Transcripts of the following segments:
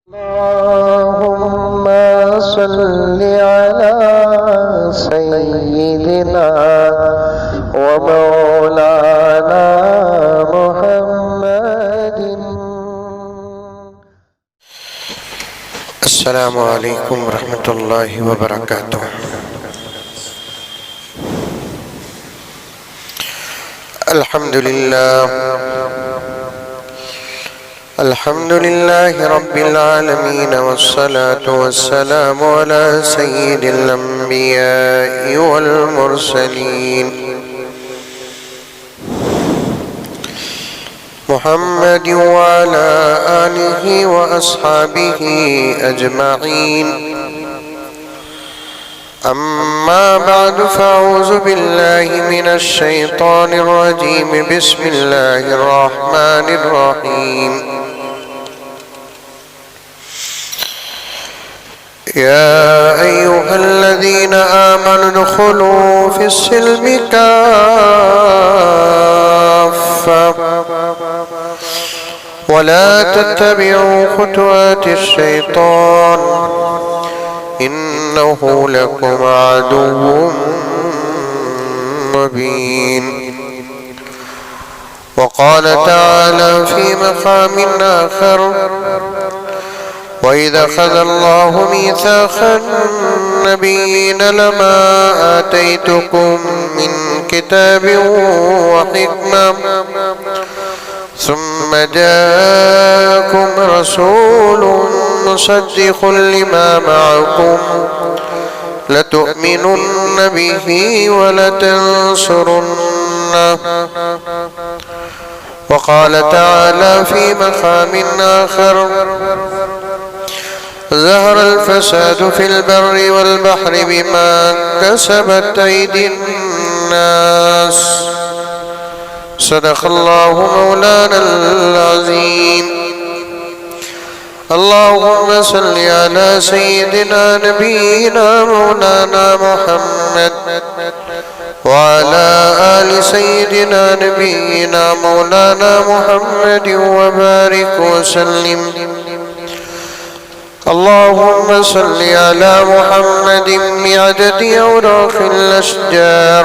अल्लाहुम्मा सल्लि अला सय्यिदिना व मौलाना मुहम्मदिन। अस्सलामु अलैकुम व रहमतुल्लाहि व बरकातुहू। अल्हम्दुलिल्लाहि रब्बिल आलमीन वस्सलातु वस्सलामु अला सय्यिदिल अंबिया'i वल मुरसलीन मुहम्मद व अला आलिहि व अस्हाबिहि अजमईन। अम्मा बाद फ़अऊज़ु बिल्लाहि मिनश शैतानिर रजीम। बिस्मिल्लाहिर रहमानिर रहीम। या अय्युहल्लज़ीना आमनू उदख़ुलू फ़िस्सिल्मि काफ़्फ़ा वला तत्तबिऊ ख़ुतवातिश शैतान इन्नहु लकुम अदुव्वुम मुबीन। वक़ाल तआला फ़ी मक़ामिन आख़र वइज़ अख़ज़ल्लाहु मीसाक़न नबिय्यीन लमा आतैतुकुम मिन किताबिन व हिक्मह सुम्मा जाअकुम रसूलुन मुसद्दिक़ुन लिमा मअकुम लतुअ्मिनुन्न बिही व लतंसुरुन्नह। वक़ाल तआला फ़ी मक़ामिन आख़र ज़हरल फ़सादु फ़िल बर्रि वल बहरि बिमा कसबत अयदिन नास। सदक़ल्लाहु मौलानल अज़ीम। अल्लाहुम्मा सल्लि अला सय्यिदिना नबिय्यिना मौलाना मुहम्मद व अला आलि सय्यिदिना नबिय्यिना मौलाना मुहम्मद व बारिक व सल्लिम। अल्लाहुम्मा सल्लि अला मुहम्मदिन बिअददि अवराक़िल अशजार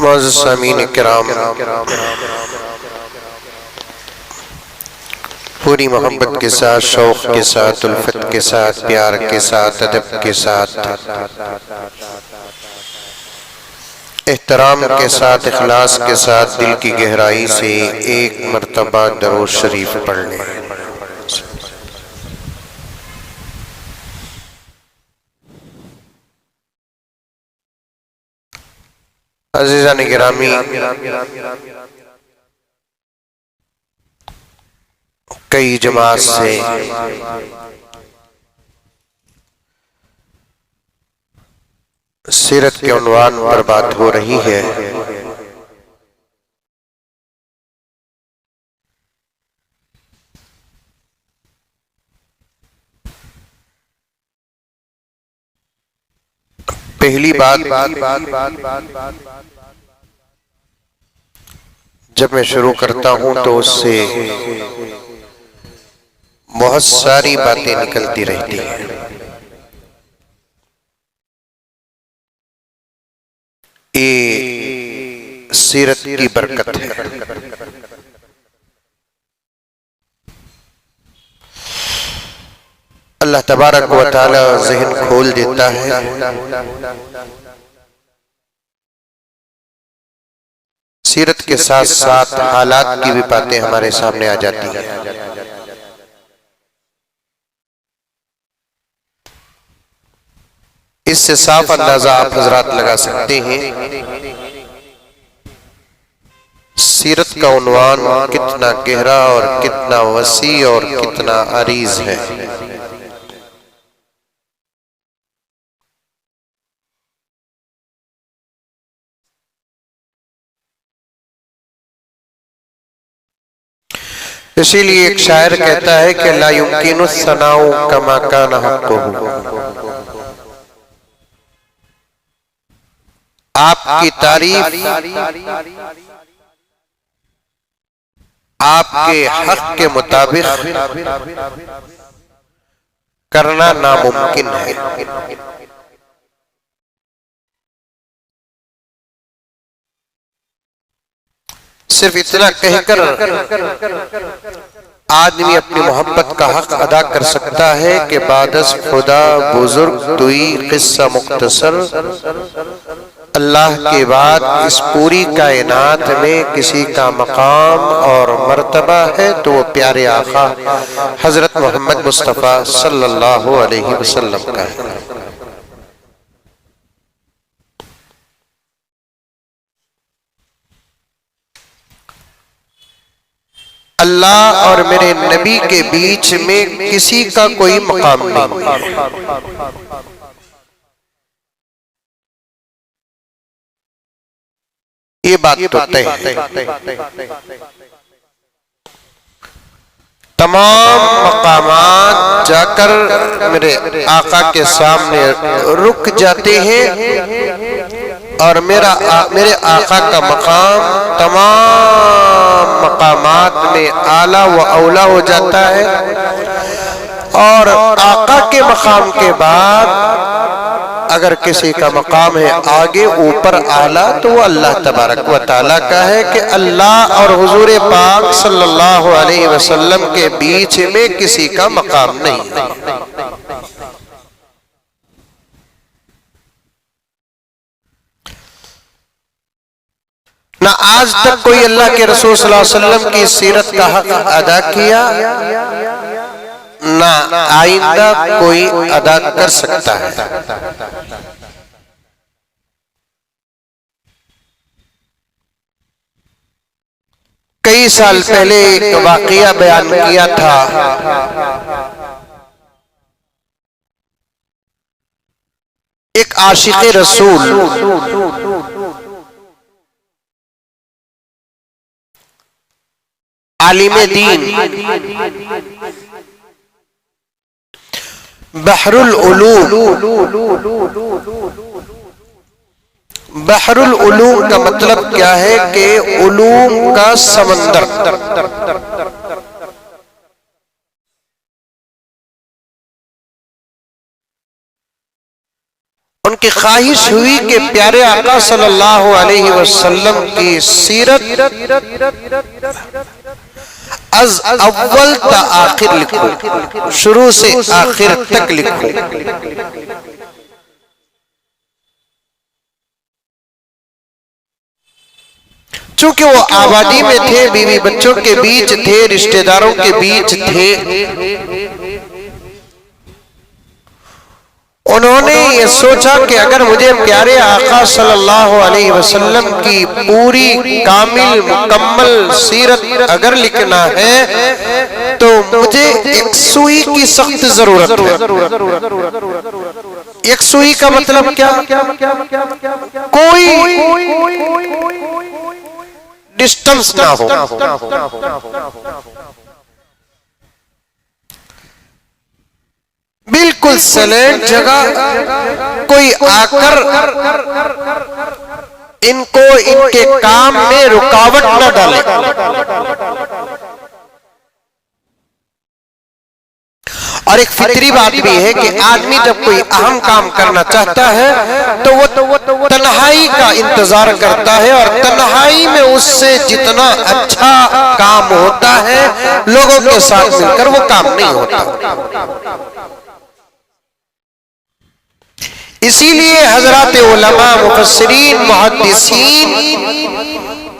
मुअज़्ज़ज़ सामीन किराम, पूरी मोहब्बत के साथ, शौक़ के साथ, उल्फत के साथ, प्यार के साथ, अदब के साथ, एहतराम के साथ, इखलास के साथ, दिल की गहराई से एक मर्तबा दरूद शरीफ पढ़ लें। अज़ीज़ान गिरामी, कई जमात से सीरत के उन्वान पर बात हो रही है। पहली बात, जब मैं शुरू करता हूं तो उससे बहुत सारी बातें निकलती रहती हैं। ये सीरत की बरकत है। अल्लाह तबारक व तआला ज़हन खोल देता है, सीरत के साथ साथ हालात की भी बातें हमारे सामने आ जाती हैं। इससे साफ अंदाजा आप हजरात लगा सकते हैं सीरत का उन्वान कितना गहरा और कितना वसी और कितना अरीज है। इसीलिए एक शायर कहता है कि ला युमकिनु सनाउ कमा कान हक़्क़ुहु, आपकी तारीफ आपके हक के मुताबिक करना नामुमकिन है। सिर्फ इतना कहकर आदमी अपनी मोहब्बत का हक अदा कर सकता है कि बादस खुदा बुजुर्ग तुई किस्सा मुख्तसर, अल्लाह के बाद इस पूरी कायनात में किसी का मकाम और मर्तबा है तो वो प्यारे आका हजरत मोहम्मद मुस्तफ़ा सल्लल्लाहु अलैहि वसल्लम का है। अल्लाह और मेरे नबी के बीच में किसी का कोई मकाम नहीं। ये बात तो तय है। तमाम मकामात जाकर मेरे आका के सामने रुक जाते हैं और मेरे आका का मकाम तमाम मकामात में आला व औला हो जाता है। और आका के मकाम के बाद अगर किसी का मकाम है आगे ऊपर आला तो वो अल्लाह तबारक व तआला का है कि अल्लाह और हुजूर पाक सल्लल्लाहु अलैहि वसल्लम के बीच में किसी का मकाम नहीं है। ना आज तक कोई अल्लाह के रसूल सल्लल्लाहु अलैहि वसल्लम की सीरत का हक अदा किया, ना आइंदा कोई अदा कर सकता है। कई साल पहले एक वाकया बयान किया था। एक आशिक़े रसूल आलिमे दीन बहरुल उलूम का मतलब क्या है कि उलूम का समंदर। उनकी ख्वाहिश हुई कि प्यारे आका सल्लल्लाहु अलैहि वसल्लम की सीरत अज अव्वल ता आखिर लिखो, शुरू से आखिर तक लिखो। चूंकि वो आबादी में थे, बीवी बच्चों के बीच थे, रिश्तेदारों के बीच थे, उन्होंने ये सोचा कि अगर मुझे प्यारे आका सल्लल्लाहु अलैहि वसल्लम की पूरी कामिल मुकम्मल सीरत अगर लिखना है तो मुझे एक सुई की सख्त जरूरत है। एक सुई का मतलब क्या? कोई डिस्टेंस ना हो, बिल्कुल सलेट जगह, कोई आकर इनको इनके काम में रुकावट न डाले। और एक फितरी बात भी है कि आदमी जब कोई अहम काम करना चाहता है तो वो तन्हाई का इंतजार करता है, और तन्हाई में उससे जितना अच्छा काम होता है लोगों के साथ मिलकर वो काम नहीं होता। इसीलिए हजरत उलमा मुफस्सिरीन मुहद्दिसीन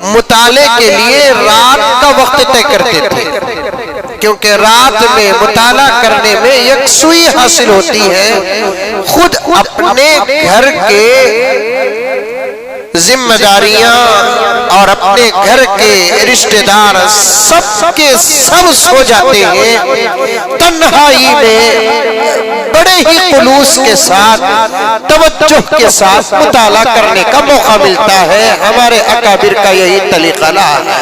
मुताले के लिए रात का वक्त तय करते थे, क्योंकि रात में मुताला करने में यकसुई हासिल होती है। खुद अपने घर के जिम्मेदारियां और अपने घर के रिश्तेदार सबके सब सो जाते हैं, तन्हाई में बड़े ही खुलूस के साथ, तवज्जुह के साथ मुताला करने का मौका मिलता है। हमारे अकाबिर का यही तरीका रहा है।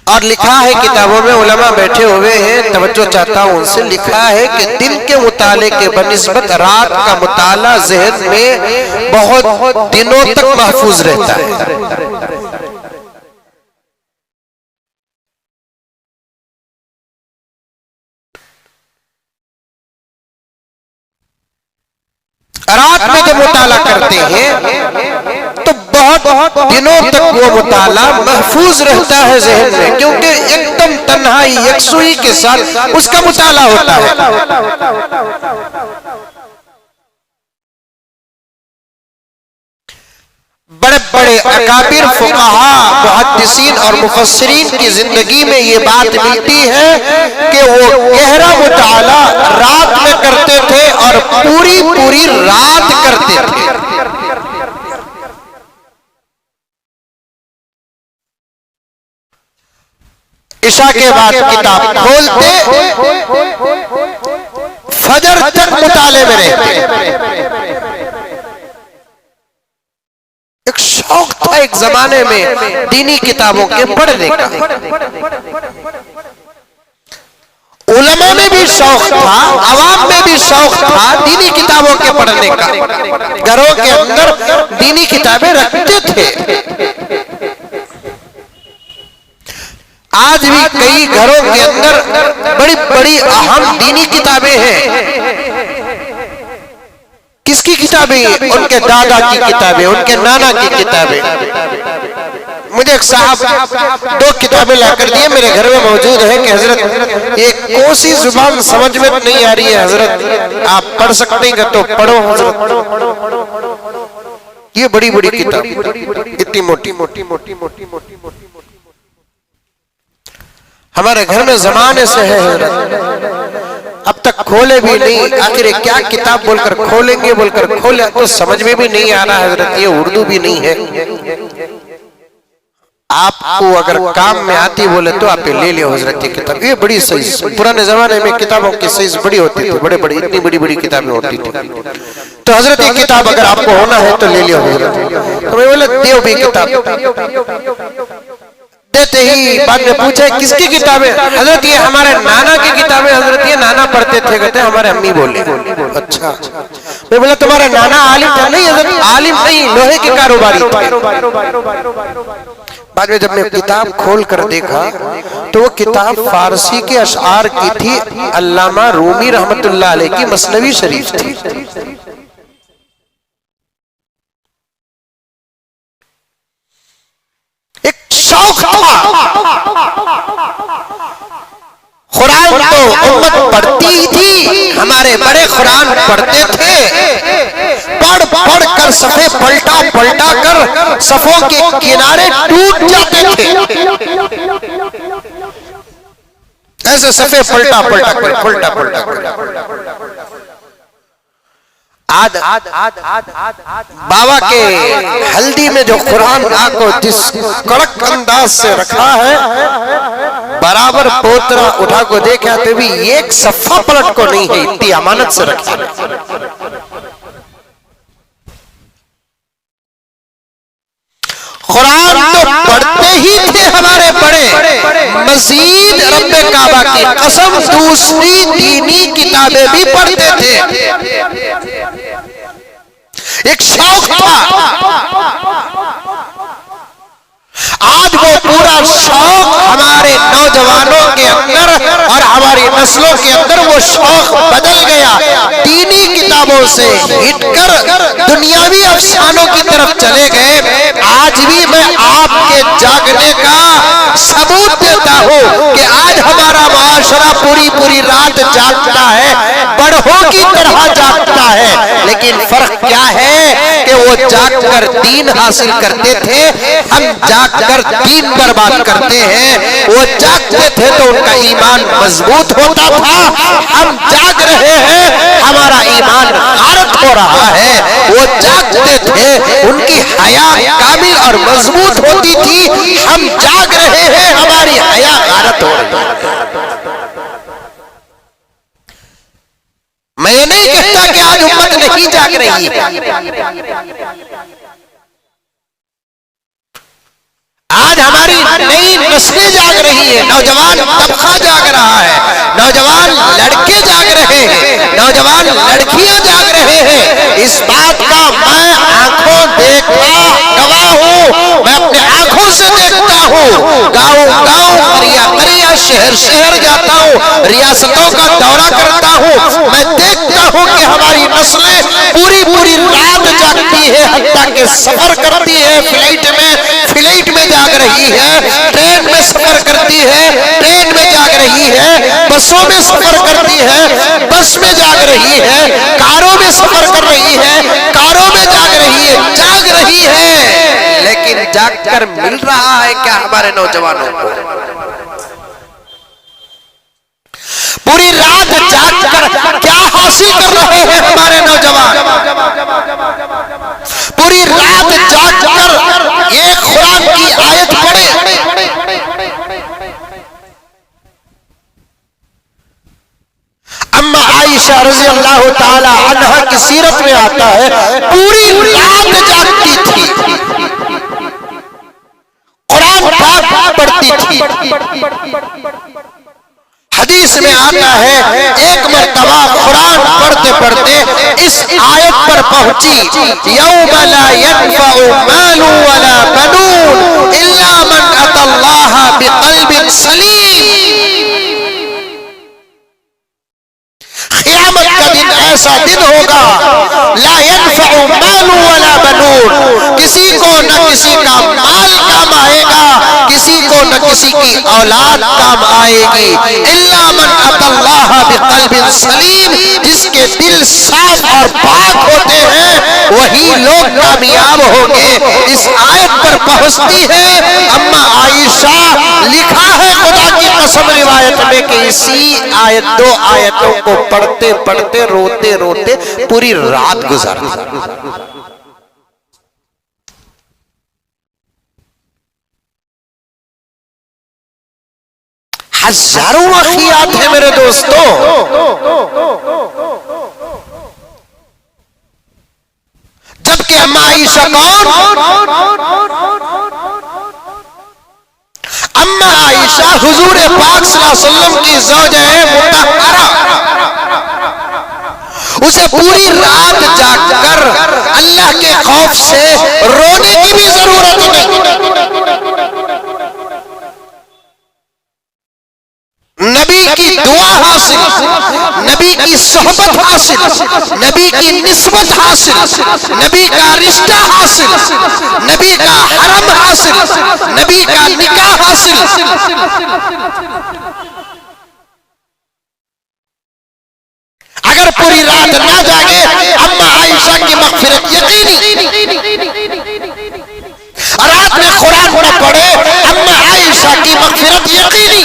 और लिखा है किताबों में, उलमा बैठे हुए हैं, तवज्जो चाहता हूं उनसे, लिखा है कि दिन के मुताले के बनिस्बत रात का मुताला ज़हन में बहुत दिनों तक महफूज रहता है। रात में जब मुताला करते हैं तो बहुत दिनों तक वो मुताला महफूज रहता है ज़हन में, क्योंकि एकदम तन्हाई यकसुई के साथ उसका मुताला होता है। बड़े बड़े अकाबिर, फुक़हा, मुहद्दिसीन और मुफस्सिरीन की जिंदगी में ये बात मिलती है कि वो गहरा मुताला रात में करते थे और पूरी पूरी रात करते थे। इशा के बाद किताब खोलते, फजर तक मुताले में रहते। एक शौक था एक जमाने में दीनी किताबों के पढ़ने का, उलमा में भी शौक था, अवाम में भी शौक था दीनी किताबों के पढ़ने का। घरों के अंदर दीनी किताबें रखते थे। आज भी कई घरों के अंदर बड़ी बड़ी अहम दीनी किताबें हैं। किसकी किताबें? उनके दादा की किताबें, उनके नाना की किताबें। मुझे एक साहब 2 किताबें लाकर दिए, मेरे घर में मौजूद है कि हजरत एक कोसी जुबान समझ में नहीं आ रही है हजरत, आप पढ़ सकते हैं तो पढ़ो हजरत। ये बड़ी बड़ी किताब, इतनी मोटी मोटी मोटी मोटी मोटी मोटी हमारे घर में जमाने से है हजरत, अब तक खोले भी नहीं। आखिर क्या किताब बोलकर खोलेंगे, बोलकर खोले तो समझ में भी नहीं आ रहा हजरत, ये उर्दू भी नहीं है। आपको अगर काम में आती बोले तो आप ले लियो हजरत ये किताब, ये बड़ी सही। पुराने जमाने में किताबों की साइज बड़ी होती थी, बड़े बड़ी इतनी बड़ी बड़ी किताबें होती थी। तो हजरत ये किताब अगर आपको होना है तो ले लियो हजरत। तो मैं बोला देव भी किताब। देते ही बाद में पूछा किसकी किताबें? हजरत ये हमारे नाना की किताबें हजरत, ये नाना पढ़ते थे। कहते हमारे अम्मी बोले। अच्छा। मैं बोला तुम्हारा नाना आलिम था? नहीं हजरत आलिम नहीं, लोहे के कारोबारी थे। बाद में जब मैं किताब खोल कर देखा तो वो किताब फारसी के अशआर की थी, अल्लामा रूमी रहमतुल्लाह अलैह की मसनवी शरीफ थी। एक शौक था। कुरान तो उम्मत पढ़ती ही थी, हमारे बड़े कुरान पढ़ते थे। पढ़ पढ़ कर सफ़े पलटा पलटा कर सफ़ों के किनारे टूट जाते थे। ऐसे सफ़े पलटा पलटा कर पलटा पलटा कर बाबा के हल्दी में जो कुरान को जिस कड़क अंदाज से रखा है, बराबर पोतरा उठा को देखा तो भी एक सफ़ा पलट को नहीं है, इतनी अमानत से रखा है। कुरान तो पढ़ते ही थे हमारे बड़े, मजीद रब्बे काबा की कसम दूसरी दीनी किताबें भी पढ़ते थे। एक शौक था। आज वो पूरा शौक हमारे नौजवानों के अंदर और हमारी नस्लों के अंदर वो शौक बदल गया। दीनी किताबों से हटकर दुनियावी अफसानों की तरफ चले गए। आज भी मैं आपके जागने का सबूत देता हूँ कि आज हमारा माशरा पूरी पूरी रात जागता है, बड़ों की तरह जागता है। लेकिन फर्क क्या है कि वो जागकर दीन हासिल करते थे, हम जागकर दीन बर्बाद करते हैं। वो जागते थे तो उनका ईमान मजबूत होता था, हम जाग रहे हैं हमारा ईमान गारत हो रहा है। वो जागते थे उनकी हया कामिल और मजबूत होती थी, हम जाग रहे हैं हमारी हया गारत हो रही है। मैं नहीं कहता कि आज उम्मत नहीं जाग रही है, आज हमारी नई नस्लें जाग रही है, नौजवान तबका जाग रहा है, नौजवान लड़के जाग रहे हैं, नौजवान लड़कियां जाग रहे हैं। इस बात का मैं आंखों देखा गवाह हूं, मैं अपने आंखों से देखता हूं। गांव गांव, करिया करिया, शहर शहर जाता हूं, रियासतों का दौरा करता हूं, मैं देखता हूं कि हमारी नस्लें पूरी पूरी रात जागती है, हत्ता के सफर करती है, फ्लाइट में जाग रही है, ट्रेन में सफर करती है, ट्रेन में जाग रही है, बसों में सफर करती है, बस में जाग रही है, कारों में सफर कर रही है, कारों में जाग रही है। लेकिन जागकर मिल रहा है क्या हमारे नौजवानों को? पूरी रात जागकर क्या हासिल कर रहे हैं हमारे नौजवान? पूरी रात जागकर एक कुरान की आयत पढ़े, अम्मा आयशा रज़ी अल्लाह ताला अन्हा की सीरत में आता है, पूरी रात जागती थी, कुरान पाक पढ़ती थी। हदीस में आता है एक मर्तबा कुरान पढ़ते पढ़ते इस आयत पर पहुंची, यौम ला यनफउ मालु वला बनून इल्ला मन अतल्लाह बिक़ल्बिन सलीम। क़यामत का दिन ऐसा दिन होगा, ला यनफउ मालु वला बनून, किसी को न किसी का माल काम आएगा, किसी को न किसी की औलाद काम आएगी, इल्ला मन अतल्लाह बिक़ल्बिन सलीम, जिसके दिल साफ और पाक होते हैं वही लोग कामयाब होंगे। इस आयत पर पहुंचती है अम्मा आयशा, लिखा है खुदा की कसम रिवायत में कि इसी आयत, दो आयतों को पढ़ते पढ़ते रोते रोते पूरी रात गुजार दी। हजारों वाक़ियात हैं मेरे दोस्तों। जबकि अम्मा आयशा कौन? अम्मा आयशा हुजूर पाक सल्लल्लाहु अलैहि वसल्लम की ज़ौज-ए मुतहहरा, उसे पूरी रात जागकर अल्लाह के खौफ से रोने की भी जरूरत नहीं, नबी की दुआ हासिल, नबी की सोहबत हासिल, नबी की निस्बत हासिल, नबी का रिश्ता हासिल, नबी का हरम हासिल, नबी का निकाह हासिल। अगर पूरी रात ना जागे, अम्मा आयशा की मग़फ़िरत यकीनी, रात में कुरान न पढ़े, अम्मा आयशा की मग़फ़िरत यकीनी।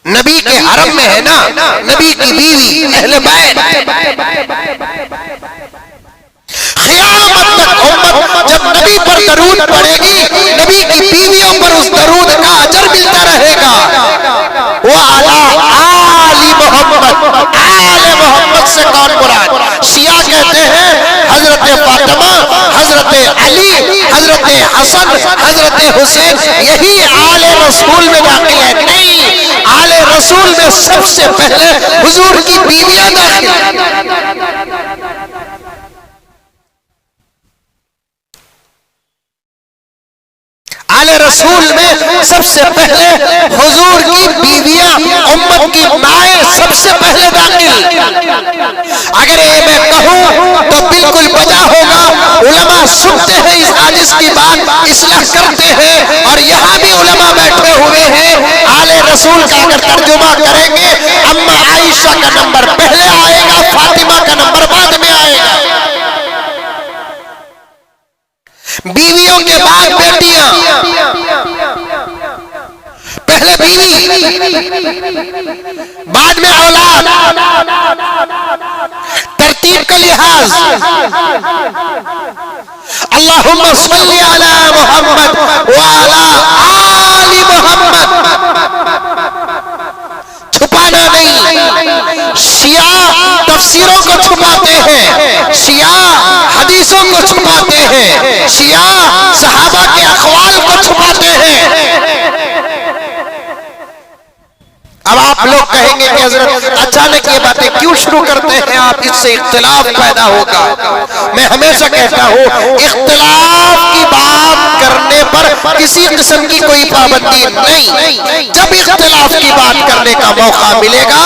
नबी के हरम में है ना, नबी की बीवी अहले बैत, क़यामत तक उम्मत जब नबी पर दरूद पढ़ेगी, नबी की बीवियों पर उस दरूद का अजर मिलता रहेगा। वो आला आली मोहम्मद, आले मोहम्मद से कौन मुराद? शिया कहते हैं हजरत फातिमा, हजरत अली, हजरत हसन, हजरत हुसैन, यही आले रसूल में दाखिल है। नहीं, आले रसूल में सबसे पहले हुजूर की बीवियां दाखिल। आले रसूल में सबसे पहले हुजूर की बीवियां, उम्मत की माएं सबसे पहले दाखिल। अगर ये मैं कहूं तो बिल्कुल बजा होगा, उलमा सुनते हैं इस आजिज़ की बात, इस्लाह करते हैं, और यहाँ भी उलमा बैठे हुए हैं। आले रसूल का अगर तर्जुमा करेंगे, अम्मा आयशा का नंबर पहले आएगा, फातिमा का नंबर बाद में आएगा। बीवियों के बाद बेटियां, पहले बीवी, बाद में औलाद। तरतीब का लिहाज, अल्लाहुम्मा सल्ली अला मुहम्मद व अला आली मुहम्मद। छुपाना नहीं। शिया तफसीरों को छुपाते हैं, शिया हदीसों को छुपाते हैं, शिया सहाबा के अक़वाल को छुपाते हैं। अब आप लोग कहेंगे कि हजरत अचानक ये बातें क्यों शुरू करते हैं आप, इससे इख्तिलाफ पैदा होगा। मैं हमेशा कहता हूं, इख्तिलाफ की बात करने पर किसी किस्म की कोई पाबंदी नहीं। जब इख्तिलाफ की बात करने का मौका मिलेगा,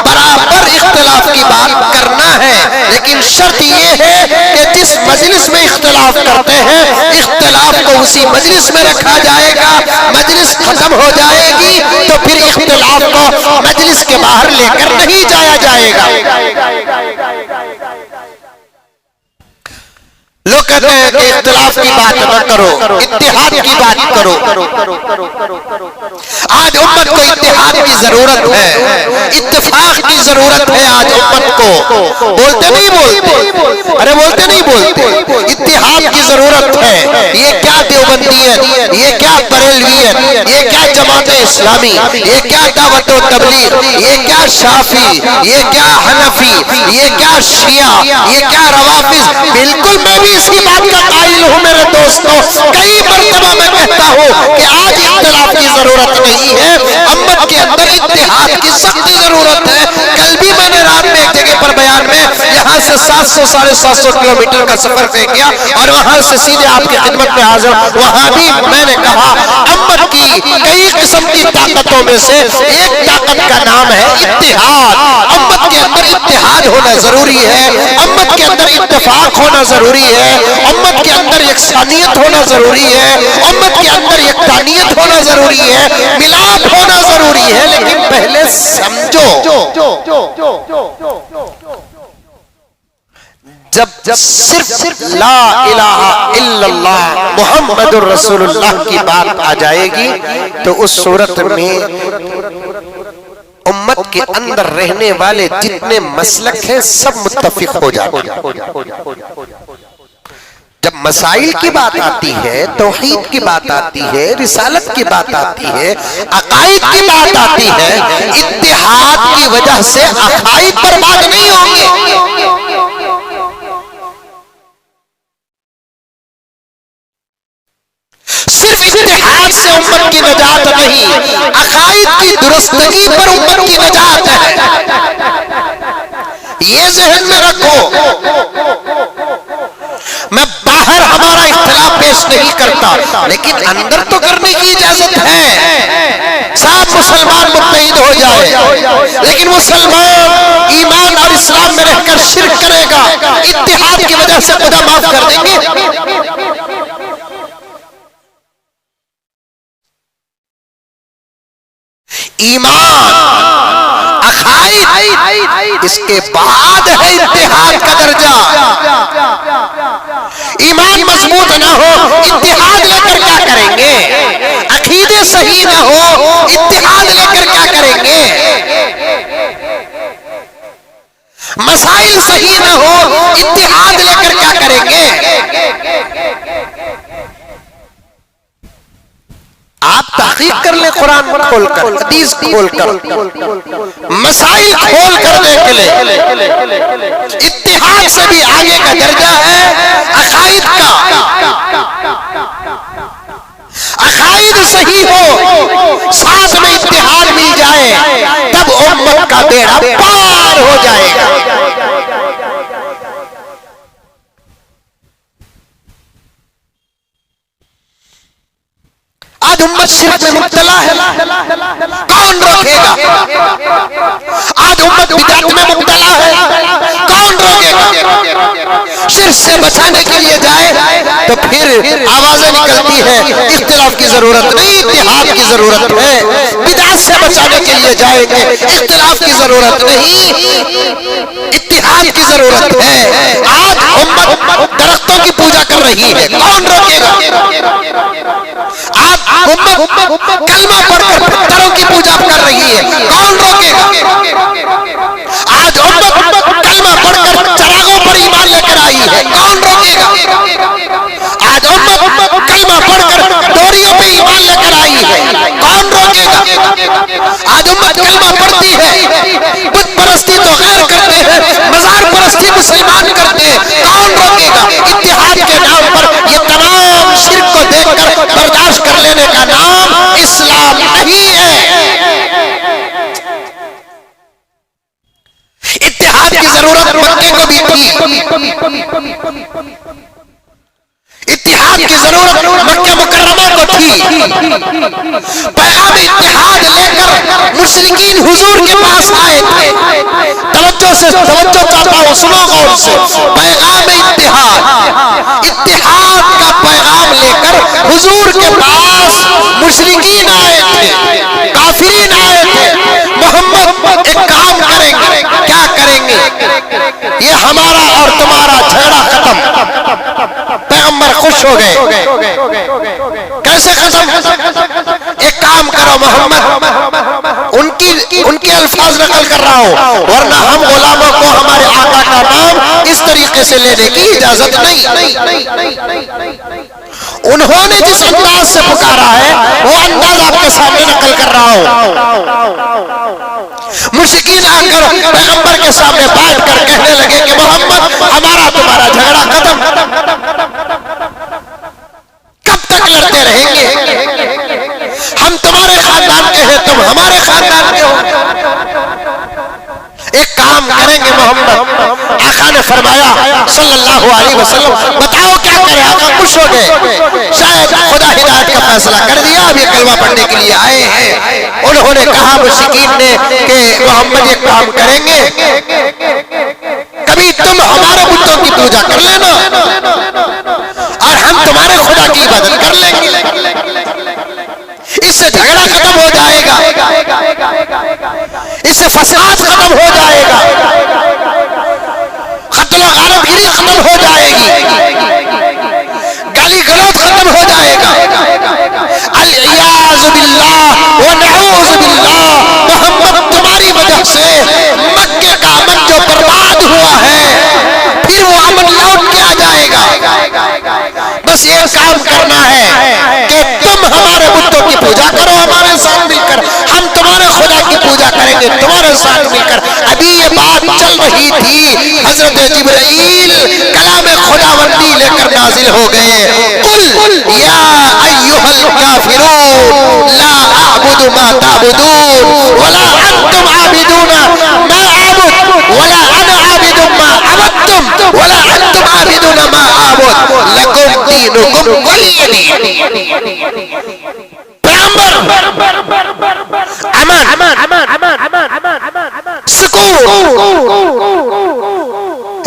बराबर इख्तिलाफ की बात करना है, लेकिन शर्त ये है कि जिस मजलिस में इख्तिलाफ करते हैं, इख्तिलाफ को उसी मजलिस में रखा जाएगा। मजलिस खत्म हो जाएगी तो फिर इख्तिलाफ को मजलिस के बाहर लेकर नहीं जाया जाएगा। लोग कहते हैं कि इख्तिलाफ की बात न करो, इत्तिहाद की बात करो। आज उम्मत को इत्तिहाद की जरूरत है, इत्तिफाक की जरूरत है आज उम्मत को। बोलते नहीं बोलते, अरे बोलते नहीं बोलते, इत्तिहाद की जरूरत है। ये क्या देवबंदियत, ये क्या बरेलवियत, ये क्या जमात इस्लामी, ये क्या दावत व तबलीग, ये क्या शाफी, ये क्या हनफी, ये क्या शिया, ये क्या रवाफिज। बिल्कुल मैं भी इसकी बात का कायल हूं मेरे दोस्तों। कई मरतबा मैं कहता हूं कि आज इख्तिलाफ की जरूरत नहीं है, उम्मत के अंदर इत्तिहाद की सख्त जरूरत है। कल भी मैंने रात में एक जगह पर बयान में यहाँ से 700-750 किलोमीटर का सफर तय किया और वहां से सीधे आपकी खिदमत में हाजिर। वहां भी मैंने कहा, उम्मत की कई किस्म की ताकतों में से एक ताकत का नाम है इत्तिहाद। उम्मत के अंदर इत्तिहाद होना जरूरी है, उम्मत के अंदर इत्तेफाक होना जरूरी है, उम्मत के अंदर यकसानियत होना जरूरी है, उम्मत के अंदर यकतानियत होना जरूरी है, मिलाप होना जरूरी है। लेकिन पहले समझो, जब सिर्फ ला इलाहा इल्लल्लाह मुहम्मदुर रसूलुल्लाह की बात आ जाएगी तो उस सूरत में उम्मत के अंदर रहने वाले जितने मसलक हैं सब मुत्तफिक हो जाते हैं। जब मसाइल की बात आती है, तौहीद की बात आती है, रिसालत की बात आती है, अकाईद की बात आती है, इत्तिहाद की वजह से अकाईद बर्बाद नहीं होंगे। सिर्फ इत्तिहाद से उम्मत की नजात नहीं, अकाईद की दुरुस्तगी पर उम्मत की नजात है। ये ज़हन में रखो। मैं बाहर हमारा इख्तिलाफ पेश नहीं करता, लेकिन अंदर तो करने की इजाजत है। सब मुसलमान मुत्तहिद हो जाए, लेकिन मुसलमान ईमान और इस्लाम में रहकर शिर्क करेगा, इत्तिहाद की वजह से खुदा माफ कर देंगे। ईमान, अकाईद, इसके बाद है इत्तिहाद का दर्जा। ईमान मजबूत ना हो, इत्तिहाद लेकर क्या करेंगे? अकीदे सही ना हो, इत्तिहाद लेकर क्या करेंगे? मसाइल सही ना हो, इत्तिहाद लेकर क्या करेंगे? आप तहकीक कर ले, कुरान खोलकर, हदीस खोलकर, मसाइल खोल कर देख ले। इत्तिहाद से भी आगे का दर्जा है अकाईद का। अकाईद सही हो, साथ में इत्तिहाद मिल जाए, तब उम्मत का बेड़ा पार हो जाएगा। आज उम्मत शिर्क में मुब्तला है, कौन रोकेगा? आज उम्मत बिदअत में मुब्तला है, कौन रोकेगा? शिर्क से बचाने के लिए जाए तो फिर आवाजें निकलती है। इख्तिलाफ की जरूरत नहीं, इत्तिहाद की जरूरत है। बिदअत से बचाने के लिए जाएंगे, इख्तिलाफ की जरूरत नहीं, इत्तिहाद की जरूरत है। आज उम्मत दरख्तों की पूजा कर रही है, कौन रोकेगा? आज उम्मत कलमा पढ़कर पत्थरों की पूजा कर रही है, कौन रोकेगा? आज उम्मत कलमा पढ़कर चरागों पर ईमान लेकर आई है, कौन रोकेगा? आज उम्मत कलमा पढ़कर डोरियों पे ईमान लेकर आई है, कौन रोकेगा? आज उम्मत कलमा पढ़ती है, बुत परस्ती तो गैर करते हैं, मजार परस्ती मुसलमान करते हैं, कौन रोकेगा? इत्तिहाद के नाम पर ये तमाम शिर्क को देखकर बर्दाश्त कर लेने का नाम इस्लाम नहीं है। इत्तिहाद की जरूरत मक्के को भी थी, इत्तिहाद की जरूरत मक्के मुकर्रमा को थी। पैगाम इत्तिहाद लेकर मुशरिकीन हुजूर के पास आए थे। तवज्जो चाहता हूं, सुनो गौर से। पैगाम इत्तिहाद, इत्तिहाद का पैगाम लेकर हुजूर के पास मुशरिकीन आए थे, काफिरीन आए थे। मोहम्मद एक काम करेंगे, क्या करेंगे? ये हमारा और तुम्हारा झगड़ा खत्म। पैगंबर खुश हो गए। कैसे खत्म? एक काम करो मोहम्मद, उनके अल्फाज नकल कर रहा हूं, वरना हम गुलामों को हमारे आका का नाम इस तरीके से लेने की इजाजत नहीं। उन्होंने जिस अंदाज से पुकारा है वो अंदाज आपके सामने नकल कर रहा हूं। मुशरिकीन आकर पैगंबर के सामने बैठ कर कहने लगे कि मोहम्मद हमारा तुम्हारा झगड़ा खत्म, कब तक लड़ते रहेंगे? हम तुम्हारे खानदान के हैं, तुम हमारे खानदान के हो। एक काम करेंगे मोहम्मद, आका ने फरमाया सल्लल्लाहु अलैहि वसल्लम, बताओ क्या करें? आका खुश हो गए, शायद खुदा हिदायत का फैसला कर दिया, अब ये कलमा पढ़ने के लिए आए हैं। उन्होंने कहा मुशरिकीन ने कि मोहम्मद एक काम करेंगे, कभी तुम हमारे बुतों की पूजा कर लेना और हम तुम्हारे खुदा की इबादत कर लेंगे, इससे झगड़ा खत्म हो जाएगा, इससे फसाद खत्म हो जाएगा, कत्ल गारतगिरी खत्म हो जाएगी, गाली गलौज खत्म हो जाएगा। अल-इयाज़ु बिल्लाह व नऊज़ु बिल्लाह, मोहम्मद तुम्हारी वजह से मक्के का अमन जो बर्बाद हुआ है, फिर वो अमन लौट के आ जाएगा। बस ये काम करना है कि तुम हमारे बुतों की पूजा करो हमारे साथ मिलकर, हम तुम्हारे खुदा की पूजा करेंगे तुम्हारे साथ मिलकर। अभी ये बात चल रही थी, हजरत जिब्राइल कलाम खुदावंदी लेकर नाजिल हो गए। कुल या अय्युहल काफिरून ला अअबुदु मा ताबुदून वला अंतुम आबिदूना मा अअबुद वला अना आबिदु मा अबदतुम वला अंतुम आबिदूना मा अअबुद लकुम दीनुकुम वलिय दीन।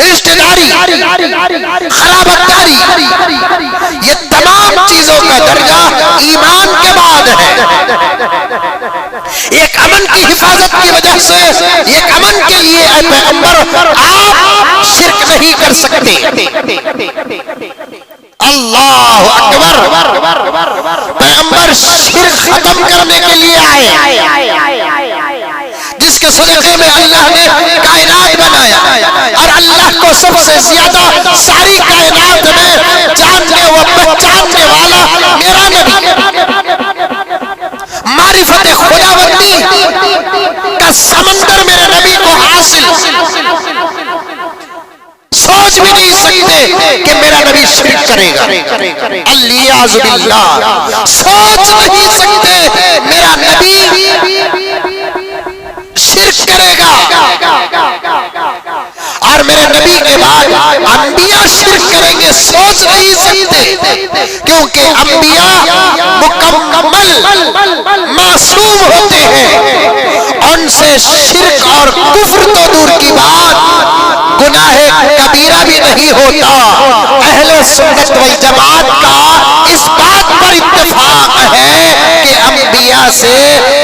रिश्तेदारी, खराबतदारी, ये तमाम चीजों का दर्जा ईमान के बाद है। एक अमन की हिफाजत की वजह से, एक अमन के लिए ऐ पैगंबर आप शिर्क नहीं कर सकते। अल्लाह अकबर। पैगंबर शिर्क खत्म करने के लिए आए, जिसके सदक़े में अल्लाह ने कायनात बनाया और अल्लाह को सबसे ज्यादा सारी कायनात में जानने व पहचानने वाला मेरा नबी, मारिफत खुदावंदी का समंदर मेरे नबी को हासिल, सोच भी नहीं सकते कि मेरा नबी शिर्क करेगा। अल-इयाज़ु बिल्लाह, सोच नहीं सकते मेरा नबी शिर्क करेगा। और मेरे नबी के बाद अंबिया शिर्क करेंगे, सोच नहीं सकते, क्योंकि अंबिया मुकम्मल मासूम होते हैं, उनसे शिर्क और कुफ्र तो दूर की बात, गुनाह कबीरा भी नहीं होता। अहले सुन्नत वल जमात का इस कबीरा से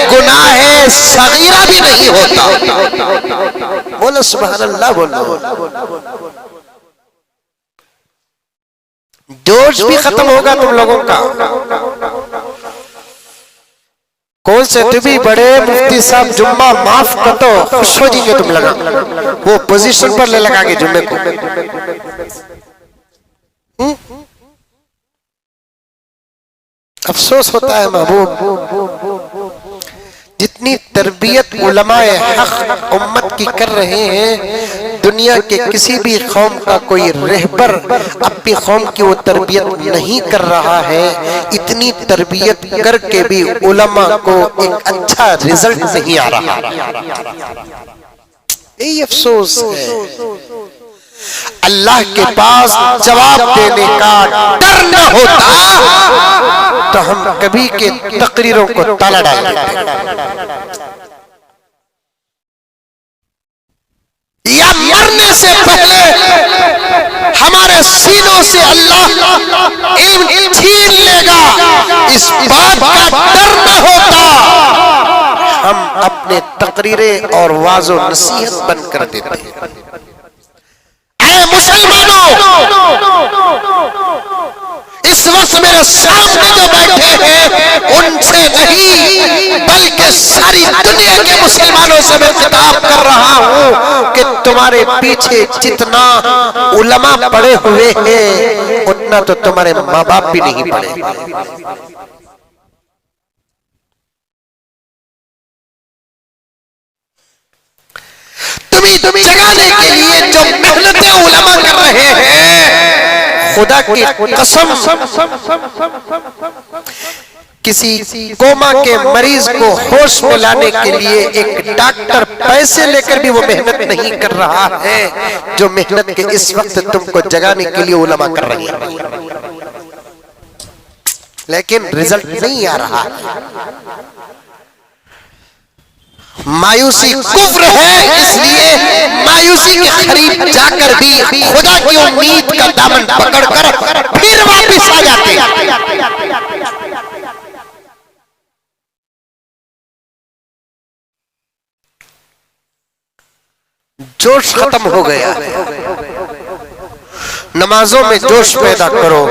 गुनाह सगीरा भी नहीं होता। बोलो सुभान अल्लाह। बोलो जोश भी खत्म होगा तुम लोगों का। कौन से तुम भी बड़े मुफ्ती साहब जुम्मा माफ कर दो, खुश हो जाएंगे तुम लगा, वो पोजीशन पर ले लगाएंगे जुम्मे को। अफसोस होता है महबूब, जितनी तरबियत उलमाए हक उम्मत की कर रहे हैं, दुनिया के किसी भी कौम का कोई रहबर अपनी कौम की वो तरबियत नहीं कर रहा है। इतनी तरबियत करके भी उलमा को एक अच्छा रिजल्ट नहीं आ रहा। यही अफसोस है। अल्लाह के पास जवाब देने का डर न होता तो हम कभी के तकरीरों को ताला डाल देते, या मरने से पहले हमारे सीनों से अल्लाह इल्म छीन लेगा, इस बात का डर न होता, हम अपने तकरीरें और वाज़ो नसीहत बंद कर देते हैं। ऐ मुसलमानों, इस वक्त मेरे सामने जो बैठे हैं उनसे नहीं बल्कि सारी दुनिया के मुसलमानों से मैं खिताब कर रहा हूं कि तुम्हारे पीछे जितना उलमा पड़े हुए हैं उतना तो तुम्हारे माँ बाप भी नहीं पड़े। तुम्हें जगाने के लिए जो मेहनतें उलमा कर रहे हैं, खुदा की कसम, किसी कोमा के मरीज को होश में लाने के लिए एक डॉक्टर पैसे लेकर भी वो मेहनत नहीं कर रहा है जो मेहनत के इस वक्त तुमको जगाने के लिए उलमा कर रही है, लेकिन रिजल्ट नहीं आ रहा। मायूसी कुफ्र है, इसलिए मायूसी के करीब जाकर भी खुदा की उम्मीद का दामन पकड़कर फिर वापस आ जाते हैं। जोश खत्म हो गया। नमाजों में जोश पैदा करो,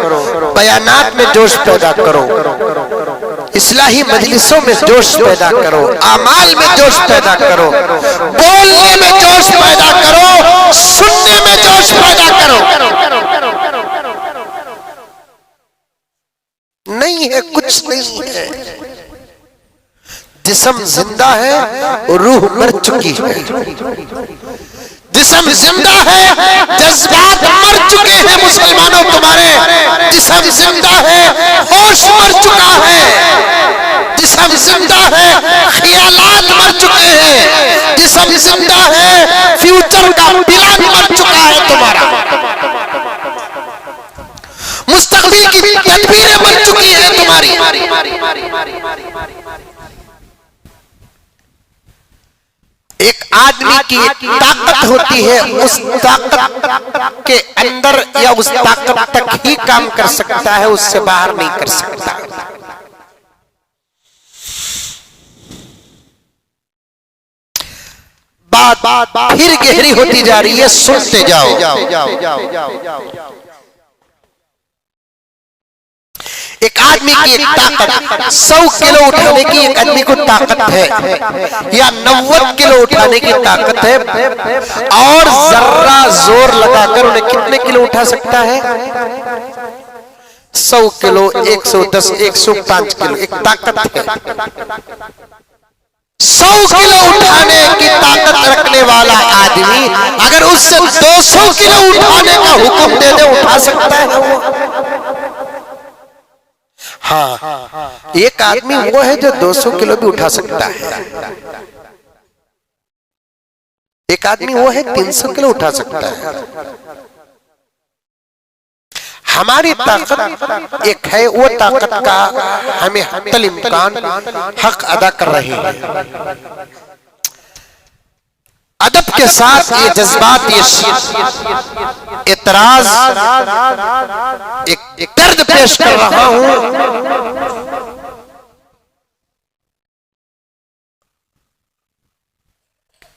बयानात में जोश पैदा करो, इस्लाही मजलिसों में जोश पैदा करो, आमाल में जोश पैदा करो, बोलने में जोश पैदा करो, सुनने में जोश पैदा करो। नहीं है, कुछ नहीं है। जिस्म जिंदा है, रूह मर चुकी है। जिस्म जिंदा है, जज्बात मर चुके हैं मुसलमानों तुम्हारे। जिस्म जिंदा है, होश मर चुका है। जिस्म जिंदा है, ख्यालात मर चुके हैं। जिस्म जिंदा है, फ्यूचर का प्लान मर चुका है तुम्हारा। मुस्तकबिल की तदबीरें मर चुकी है तुम्हारी। एक आदमी की ताकत होती है, उस ताकत के अंदर या उस ताकत तक ही काम कर सकता है, उससे बाहर नहीं कर सकता। बात फिर गहरी होती जा रही है, सुनते जाओ। एक आदमी की एक ताकत 100 किलो उठाने की एक आदमी को ताकत है, या 90 किलो उठाने की ताकत है, और जर्रा जोर लगाकर उन्हें कितने किलो उठा सकता है? 100 किलो, 110, 105 किलो एक ताकत है। 100 किलो उठाने की ताकत रखने वाला आदमी अगर उससे 200 किलो उठाने का हुक्म दे दे, उठा सकता है वो? हाँ, एक आदमी वो है जो 200 किलो भी उठा सकता है। एक आदमी वो है 300 किलो उठा सकता है। हमारी ताकत एक है, वो ताकत का हमें हत्तल इम्कान हक अदा कर रहे हैं। अदब के साथ ये जज्बात, ये एतराज, एक दर्द पेश कर रहा हूं।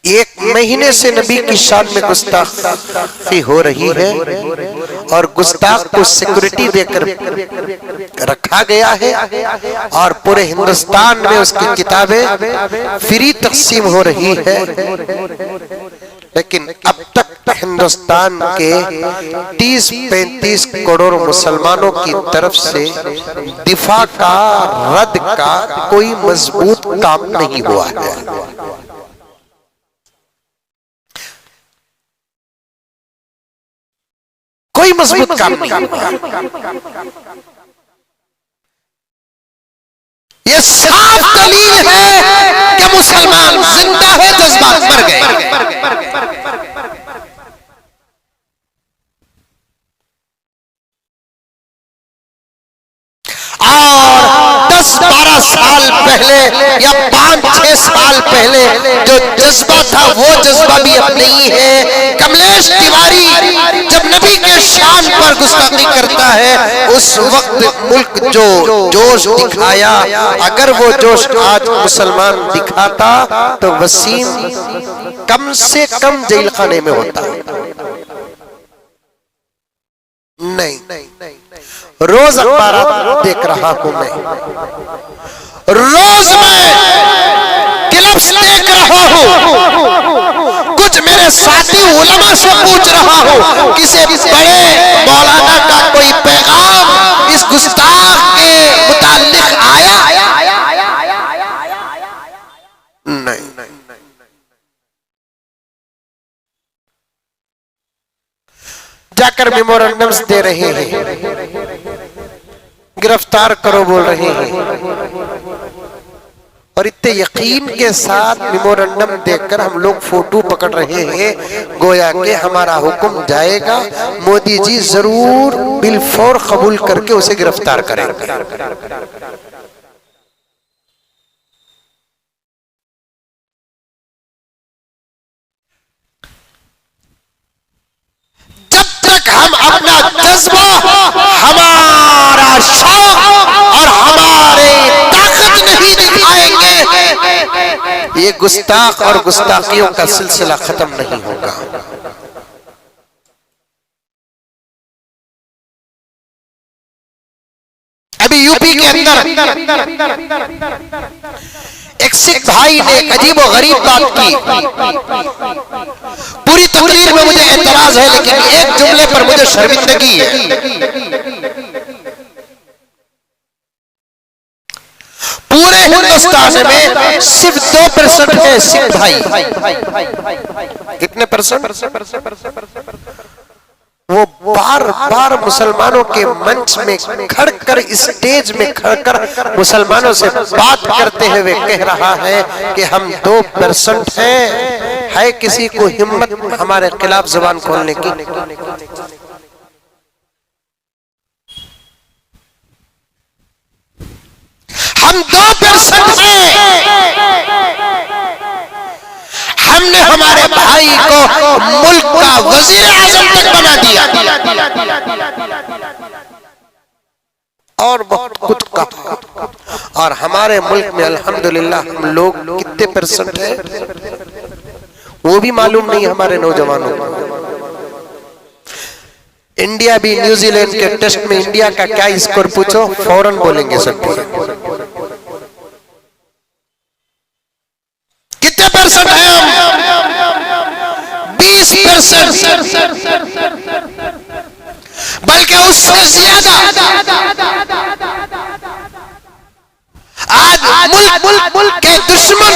एक महीने से नबी की शान में गुस्ताखी हो रही है और गुस्ताख को सिक्योरिटी देकर रखा गया है और पूरे हिंदुस्तान में उसकी किताबें फ्री तकसीम हो रही है। लेकिन अब तक हिंदुस्तान के 30-35 करोड़ मुसलमानों की तरफ से दिफा का, रद्द का कोई मजबूत काम नहीं हुआ है। कोई मजबूत काम नहीं। ये साफ दलील है कि मुसलमान जिंदा है, जज्बात मर गए। और 10-12 साल पहले या 5-6 साल पहले जो जज्बा था वो जज्बा भी अब नहीं है। कमलेश तिवारी जब नबी के शान पर गुस्ताखी करता है उस वक्त मुल्क जो जोश दिखाया, अगर वो जोश आज मुसलमान दिखाता तो वसीम कम से कम जेल खाने में होता। नहीं, रोज अखबार देख रहा हूं मैं, रोज मैं क्लिप्स देख रहा हूं, कुछ मेरे साथी उलमा से पूछ रहा हूं किसी बड़े मौलाना का कोई पैगाम इस गुस्ताख के मुताल्लिक आया? नहीं। जाकर मेमोरेंडम्स दे रहे हैं, गिरफ्तार करो बोल रहे हैं और इतने यकीन के साथ मेमोरेंडम देखकर हम लोग फोटो पकड़ रहे हैं गोया के हमारा हुक्म जाएगा, मोदी जी जरूर बिलफौर कबूल करके उसे गिरफ्तार करेंगे। हम अपना जज्बा, हमारा शौक और हमारे ताकत नहीं दिखाएंगे, ये गुस्ताख और गुस्ताखियों का सिलसिला खत्म नहीं होगा। अभी यूपी के अंदर एक सिख भाई ने एक अजीब और गरीब बात की। पूरी तकरीर में मुझे एतराज है लेकिन एक जुमले पर मुझे शर्मिंदगी है। पूरे हिंदुस्तान में सिर्फ 2% है सिख भाई। कितने परसेंट? वो बार बार मुसलमानों के मंच में खड़कर, स्टेज में खड़कर मुसलमानों से बात करते हुए कह रहा है कि हम 2% हैं। है किसी को हिम्मत हमारे खिलाफ जुबान खोलने की? हम 2% हैं। हमने हमारे भाई को मुल्क का वजीर आजम तक बना दिया और बहुत कुछ कहा। और हमारे मुल्क में अल्हम्दुलिल्लाह हम लोग कितने % है वो भी मालूम नहीं हमारे नौजवानों को। इंडिया भी न्यूजीलैंड के टेस्ट में इंडिया का क्या स्कोर पूछो, फौरन बोलेंगे सब। कितने % है हम? 20%, बल्कि उससे ज्यादा। आज मुल्क के दुश्मन,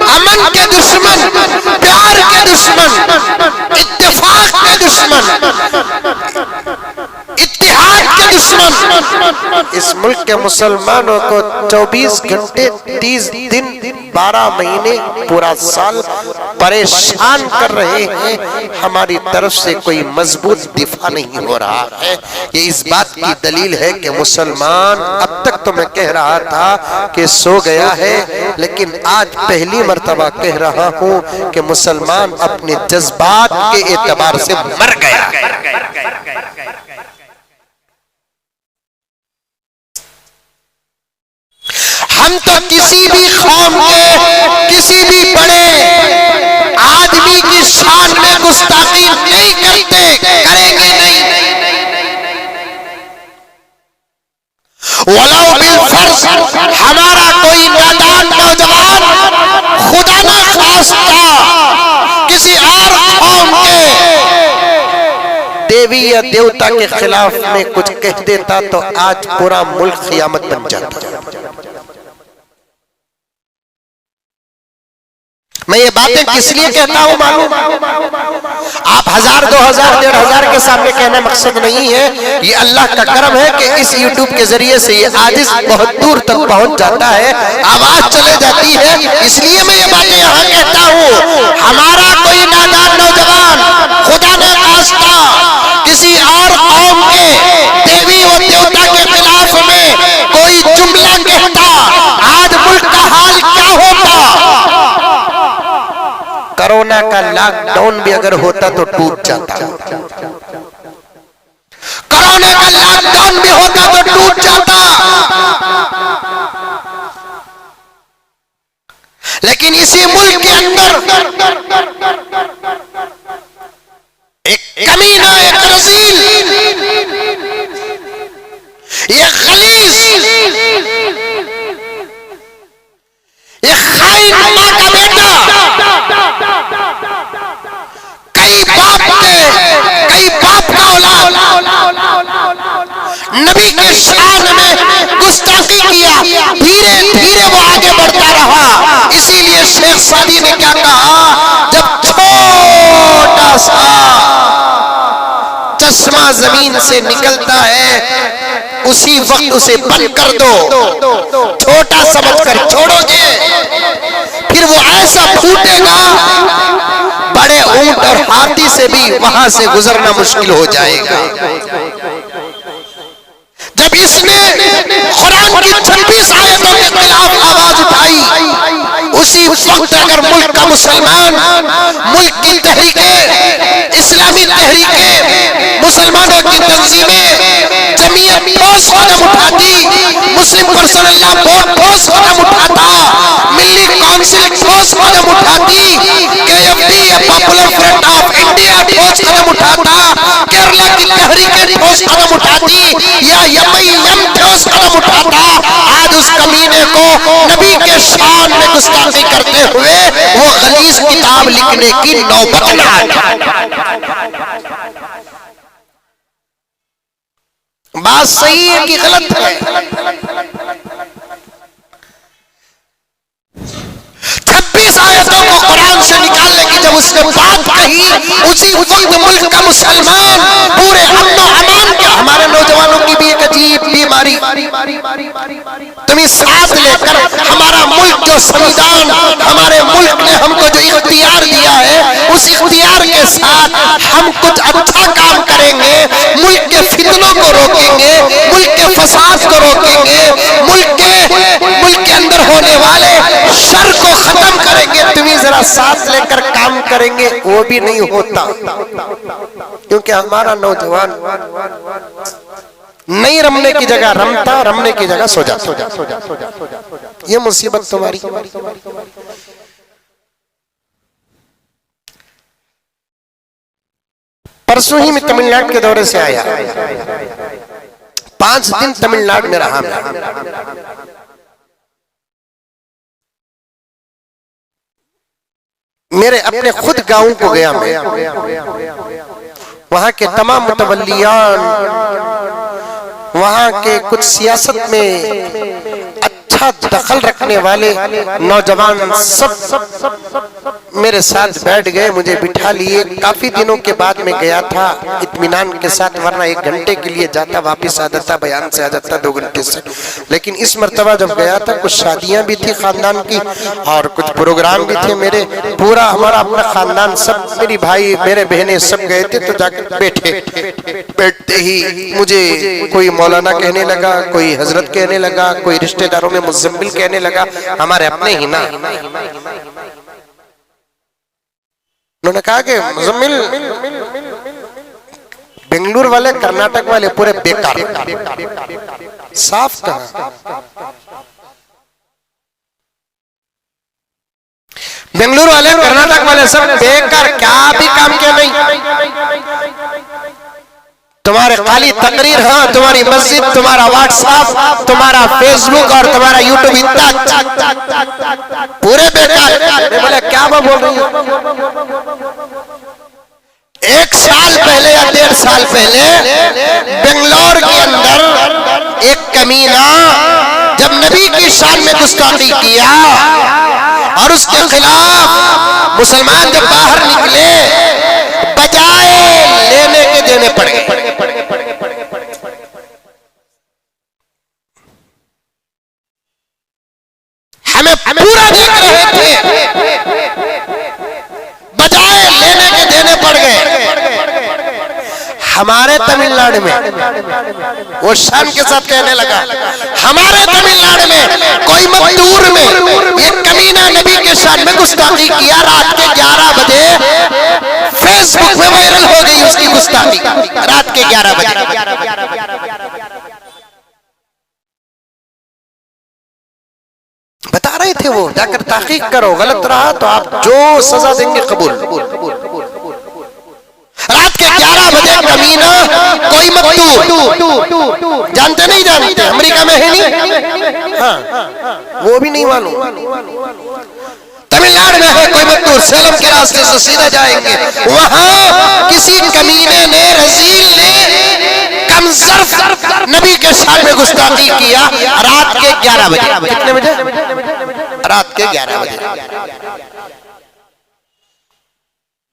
अमन के दुश्मन, प्यार के दुश्मन, इत्तेफाक के दुश्मन, इत्तेहाद के दुश्मन इस मुल्क के मुसलमानों को 24 घंटे 30 दिन 12 महीने पूरा साल परेशान कर रहे हैं। हमारी तरफ से कोई मजबूत दिफा नहीं हो रहा है। ये इस बात की दलील है कि मुसलमान, अब तक तो मैं कह रहा था कि सो गया है, लेकिन आज पहली मर्तबा कह रहा हूं कि मुसलमान अपने जज्बात के एतबार से मर गया। हम तो किसी भी कौम के, किसी भी बड़े गुस्ताखी नहीं करते, करेंगे नहीं। वलाउ बिल फर्ज, हमारा कोई नादान नौजवान खुदा न खास्ता किसी और कौम के देवी या देवता के खिलाफ में कुछ कह देता तो आज पूरा मुल्क क़यामत बन जाता। मैं ये बातें किस लिए कहता हूं मालूम? आप 1000, 2000, 1500 के सामने कहना मकसद नहीं है। ये अल्लाह का करम है कि इस यूट्यूब के जरिए से ये आदिश बहुत दूर तक पहुंच जाता है, आवाज चले जाती है। इसलिए मैं ये बातें यहां कहता हूं। हमारा कोई नादान नौजवान खुदा ने खास्ता किसी और कौम के देवी और देवता के खिलाफ में कोई जुमला कहता, आज मुल्क का हाल क्या होता? कोरोना का लॉकडाउन भी अगर होता तो टूट जाता। कोरोना का लॉकडाउन भी होता तो टूट जाता। लेकिन इसी मुल्क के अंदर एक कमीना, एक रज़ील, ये खलीस, ये खाइन मां का बेटा कई बाप का औलाद नबी के शान में गुस्ताखी किया, धीरे धीरे वो आगे बढ़ता रहा। इसीलिए शेख सादी ने क्या कहा, जब छोटा सा चश्मा जमीन से निकलता है उसी वक्त उसे बंद कर दो। छोटा समझकर छोड़ोगे फिर वो ऐसा फूटेगा, बड़े ऊंट और हाथी से भी वहां से गुजरना मुश्किल हो जाएगा। जब इसने कुरान की 26 आयतों के खिलाफ आवाज उठाई, उसी वक्त अगर मुल्क का मुसलमान, मुल्क की तहरीकें, इस्लामी तहरीकें, मुसलमानों की तंजीमें, जमीयत ठोस कदम उठाती, मुस्लिम पर्सनल लॉ बोर्ड ठोस कदम उठाता, मिली काउंसिल ठोस कदम उठाती, केएफडी या पॉपुलर फ्रंट ऑफ इंडिया ठोस कदम उठाता, केरला की तहरीकें ठोस कदम उठाती, या एमआईएम ठोस कदम उठाता, आज उस कमीने को नबी के शान में गुस्ताखी करते हुए वो गलीज किताब लिखने की नौबत न आए। बात सही है कि गलत है? 26 आयतों को कुरान से निकालने की जब उसने बात कही, उसी वक्त मुल्क का मुसलमान पूरे अमन और अमान के, हमारे नौजवानों की भी एक अजीब बीमारी, तुम्हें साथ लेकर हमारा मुल्क जो संविधान, हमारे मुल्क ने हमको जो इख्तियार दिया है, उस इख्तियार के साथ हम कुछ अच्छा काम करेंगे, मुल्क के फितनों को रोकेंगे, मुल्क के फसाद को रोकेंगे, मुल्क के अंदर होने वाले शर को खत्म करेंगे, तुम्हें जरा साथ लेकर काम करेंगे, वो भी नहीं होता। क्योंकि हमारा नौजवान नहीं रमने की जगह रमता, रमने की जगह सो जा। ये मुसीबत तुम्हारी। परसों ही मैं तमिलनाडु के दौरे से आया, 5 दिन तमिलनाडु में रहा मैं। मेरे अपने खुद गांव को गया मैं, वहां के तमाम मुतवल्लियान, वहां के कुछ सियासत में अच्छा दखल रखने वाले नौजवान सब मेरे साथ बैठ गए, मुझे बिठा लिए। काफी दिनों के बाद मैं गया था इत्मीनान के साथ, वरना 1 घंटे के लिए जाता, वापिस आ जाता, बयान से आ जाता 2 घंटे से। लेकिन इस मर्तबा जब गया था, कुछ शादियां भी थी खानदान की और कुछ प्रोग्राम भी थे मेरे, पूरा हमारा अपना खानदान, सब मेरी भाई मेरे बहनें सब गए थे। तो जाकर बैठे, बैठते ही मुझे कोई मौलाना कहने लगा, कोई हजरत कहने लगा, कोई रिश्तेदारों में मुज़म्मिल कहने लगा, हमारे अपने ही ना। उन्होंने कहा कि मुज़म्मिल, बेंगलुरु वाले, कर्नाटक वाले पूरे बेकार, साफ कहा। बेंगलुरु वाले, कर्नाटक वाले सब बेकार, क्या भी काम किया नहीं। तुम्हारे खाली तकरीर, हाँ तुम्हारी मस्जिद, तुम्हारा व्हाट्सएप, तुम्हारा फेसबुक और तुम्हारा यूट्यूब इतना पूरे बेकार। मैं बोला क्या मैं बोल रही हूँ। 1 साल पहले या 1.5 साल पहले बेंगलोर के अंदर एक कमीना जब नबी की शान में गुस्ताखी किया और उसके खिलाफ मुसलमान जब बाहर निकले, बजाय लेने के देने पड़ गए। हमें पूरा देख रहे थे, बजाय लेने के देने पड़ गए। हमारे तमिलनाडु में वो शान के साथ कहने लगा, हमारे तमिलनाडु में कोई मजदूर में एक कमीना नबी के शान में गुस्ताखी किया। रात के 11 बजे फेसबुक में वायरल हो गई उसकी गुस्ताखी, रात के 11 बजे। बता रहे थे वो, जाकर तहकीक करो, गलत रहा तो आप जो सजा देंगे कबूल। रात के 11 बजे कमीना कोई मजदूर, जानते नहीं जानते, अमेरिका में है नहीं, हाँ वो भी नहीं मालूम, तमिलनाडु में है कोई मजदूर, सेलम के रास्ते से सीधा जाएंगे, वहां किसी कमीने ने, रजील ने कमजर्फ नबी के शान में गुस्ताखी किया। रात के 11 बजे, कितने बजे? रात के 11 बजे।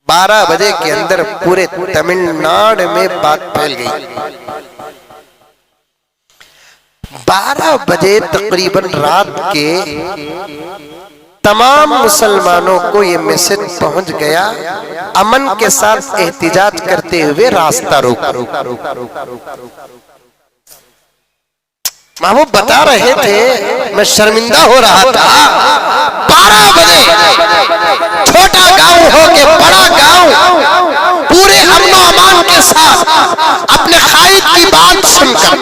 12 बजे के अंदर पूरे तमिलनाडु में बात फैल गई। 12 बजे तकरीबन रात के तमाम मुसलमानों को ये मैसेज पहुंच गया, अमन के साथ एहतिजाज करते हुए रास्ता रोको। महबूब बता रहे थे, मैं शर्मिंदा हो रहा था। 12 बजे छोटा गांव हो के बड़ा गांव पूरे अमन अमान के साथ अपने कायद की बात सुनकर,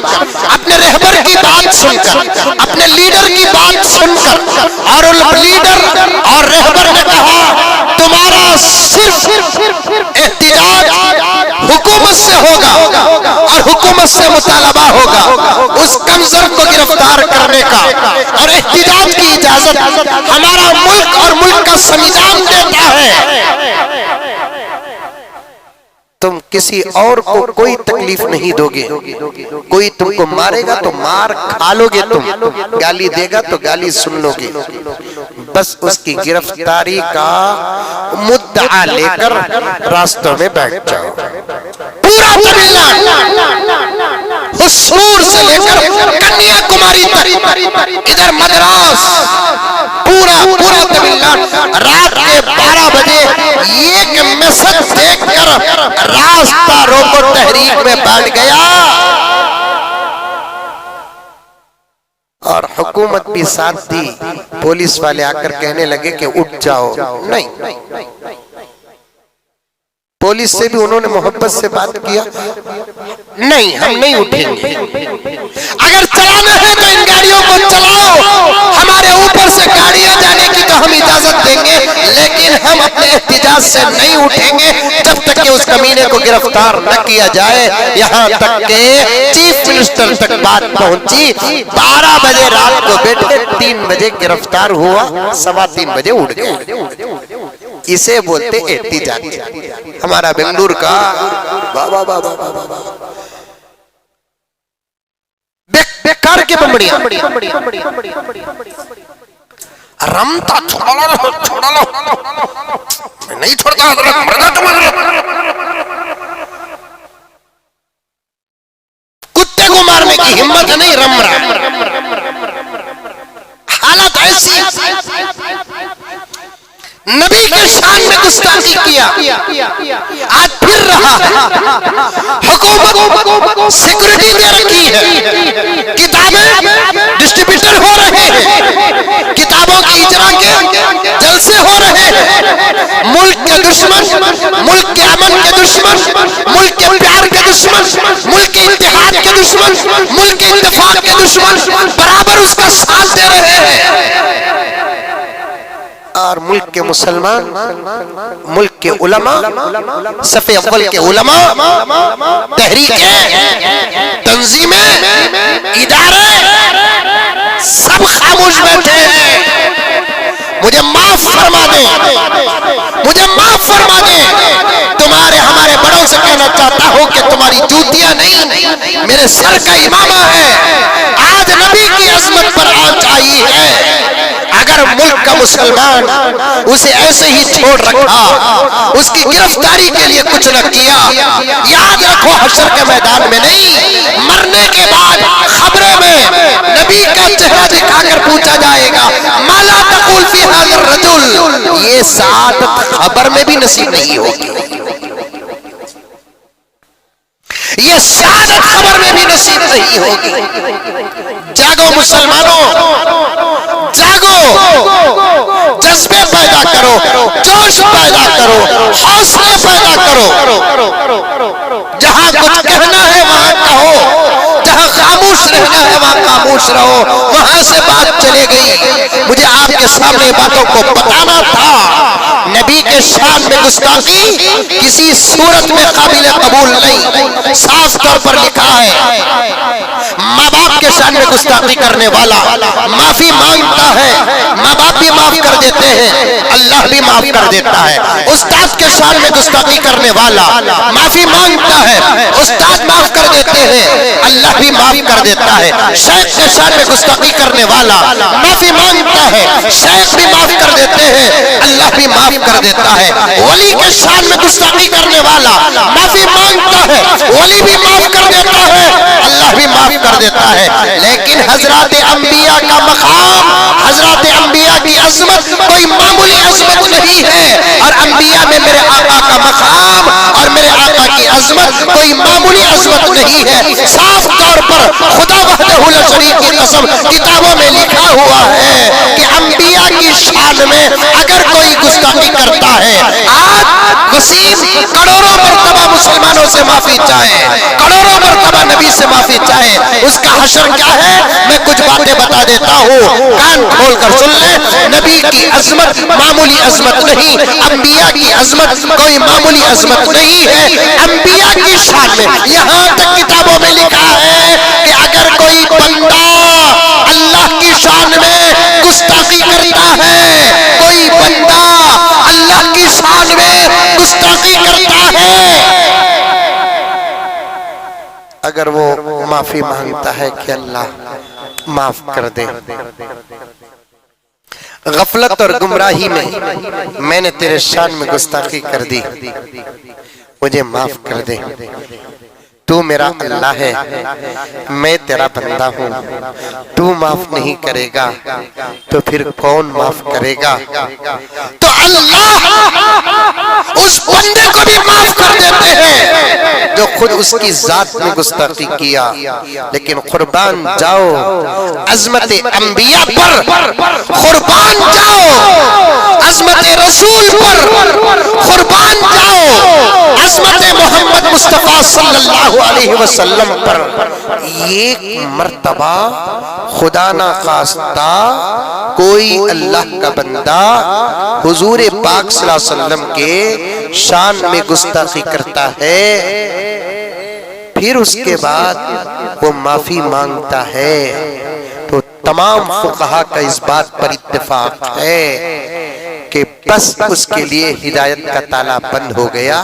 अपने रहबर की बात सुनकर, अपने लीडर की बात सुनकर, और उन लीडर और रहबर ने कहा तुम्हारा सिर्फ एहतिजाज हुकूमत से होगा और हुकूमत से मुतालबा होगा उस कमजोर को गिरफ्तार करने का, और एहतिजाज की इजाजत हमारा मुल्क और मुल्क का संविधान देता है। तुम किसी और को कोई तकलीफ नहीं दोगे, कोई तुमको मारेगा तो मार खा लोगे, तुम गाली देगा तो गाली सुन लोगे, बस उसकी गिरफ्तारी का मुद्दा लेकर रास्तों में बैठ जाओ। पूरा तमिलनाडु हुसूर से लेकर कन्याकुमारी तक, इधर मद्रास, पूरा तमिलनाडु रात के 12 बजे एक मैसेज देखकर रास्ता रोको तहरीक में बैठ गया, और हुकूमत भी साथ दी। पुलिस वाले आकर कहने लगे कि उठ जाओ, नहीं, पुलिस से भी उन्होंने मोहब्बत से बात किया, नहीं हम नहीं उठेंगे, अगर चलाना है तो इन गाड़ियों को चलाओ, हमारे ऊपर से गाड़ियां जाने की तो हम इजाजत देंगे, लेकिन हम अपने एहतिजाज से नहीं उठेंगे जब तक कि उस कमीने को गिरफ्तार न किया जाए। यहाँ तक के चीफ मिनिस्टर तक बात पहुंची। 12 बजे रात को बैठे, 3 बजे गिरफ्तार हुआ, 3:15 बजे उड़ गए। इसे बोलते एहतिजाज। हमारा बेंगलुरु का बेकार के बमड़िया रमता, छोड़ा लो, मैं नहीं छोड़ता, कुत्ते को मारने की हिम्मत नहीं, रम रहा। हालत ऐसी, नबी के शान में गुस्ताखी किया, आज फिर रहा है। हुकूमत सिक्योरिटी दे रखी है, किताबें डिस्ट्रीब्यूटर हो रहे हैं, किताबों की इजरा के जलसे हो रहे हैं। मुल्क के दुश्मन, मुल्क के अमन के दुश्मन, मुल्क के प्यार के दुश्मन, मुल्क के इत्तेहाद के दुश्मन, मुल्क के इत्तेफाक के दुश्मन बराबर उसका साथ दे रहे हैं, और मुल्क के मुसलमान, मुल्क के उलमा, सफ़े अव्वल के उलमा, तहरीकें, तंजीमें, इदारे सब खामोश बैठे हैं। मुझे माफ फरमा दे, मुझे माफ फरमा दे। तुम्हारे हमारे बड़ों से कहना चाहता हूं कि तुम्हारी जूतियां नहीं, मेरे सर का इमामा है। आज नबी की अजमत पर आंच आई है। अगर मुल्क का मुसलमान उसे ऐसे ही छोड़ रखा, उसकी गिरफ्तारी के लिए कुछ न किया, याद रखो हशर के मैदान में नहीं, मरने के बाद खबरों में नबी का चेहरा दिखाकर पूछा जाएगा, माला तक़ूल फी हाज़ा रजुल। ये सादत खबर में भी नसीब नहीं होगी, ये सादत खबर में भी नसीब नहीं होगी। जागो मुसलमानों, जागो, जज्बे पैदा करो, जोश पैदा करो, हौसले पैदा करो। जहां कुछ कहना है वहां कहो, जहां खामोश रहना है वहां खामोश रहो। वहां से बात चले गई। मुझे आपके सामने बातों को बताना था। नबी के शान में गुस्ताखी किसी सूरत में काबिल कबूल नहीं। साफ तौर पर लिखा है, माँ बाप के शान में गुस्ताखी करने वाला माफी मांगता है, माँ बाप भी माफ कर देते हैं, अल्लाह भी माफ कर देता है। उस्ताद के शान में गुस्ताखी करने वाला माफी मांगता है, उस्ताद माफ कर देते हैं, अल्लाह भी माफ कर देता है। शेख के शान में गुस्ताखी करने वाला माफी मांगता है, शेख भी माफ कर देते हैं, अल्लाह भी माफ कर देता है। वली के शान में गुस्ताखी करने वाला माफी मांगता है, वली भी माफ कर देता है, अल्लाह भी माफ कर देता है। लेकिन हजरत अंबिया का मकाम, हजरत अंबिया की अजमत कोई मामूली अजमत नहीं है। और अंबिया में मेरे आका का मकाम और मेरे आका की अजमत कोई मामूली अजमत नहीं है। साफ तौर पर खुदा वहदहू ला शरीक की कसम किताबों में लिखा हुआ है कि अंबिया की शान में अगर कोई गुस्ताखी करता है, आज वसीम करोड़ों मरतबा मुसलमानों से माफी चाहे, करोड़ों मरतबा नबी से माफी चाहे, उसका हशर क्या है? मैं कुछ बातें बता देता हूँ, कान खोल कर सुन ले। नबी की अजमत मामूली अजमत नहीं, अंबिया की अजमत कोई मामूली अजमत नहीं है। अंबिया की शान में यहाँ तक किताबों में लिखा है कि अगर कोई बंदा अल्लाह की शान में गुस्ताखी करता है, कोई बंदा अल्लाह की शान में गुस्ताखी करता है, अगर वो माफी मांगता है कि अल्लाह माफ कर दे, गफलत और गुमराही में मैंने तेरे शान में गुस्ताखी कर दी, मुझे माफ कर दे, तू मेरा अल्लाह है, मैं तेरा बंदा हूँ, तू माफ नहीं करेगा तो फिर कौन माफ करेगा? तो अल्लाह उस बंदे को भी माफ कर देते हैं जो खुद उसकी जात में गुस्ताखी किया। लेकिन कुर्बान जाओ अजमत अंबिया पर, कुर्बान जाओ अजमत रसूल पर, कुर्बान जाओ अजमत मोहम्मद मुस्तफा सल्लल्लाहु अलैहि वसल्लम पर। एक मर्तबा खुदा ना खास्ता कोई अल्लाह का बंदा हुजूर पाक सल्लल्लाहु अलैहि वसल्लम के शान में गुस्ताखी करता है, फिर उसके बाद वो माफी मांगता है, तो तमाम फुक़हा का इस बात पर इत्तेफाक है कि बस उसके लिए हिदायत का ताला बंद हो गया।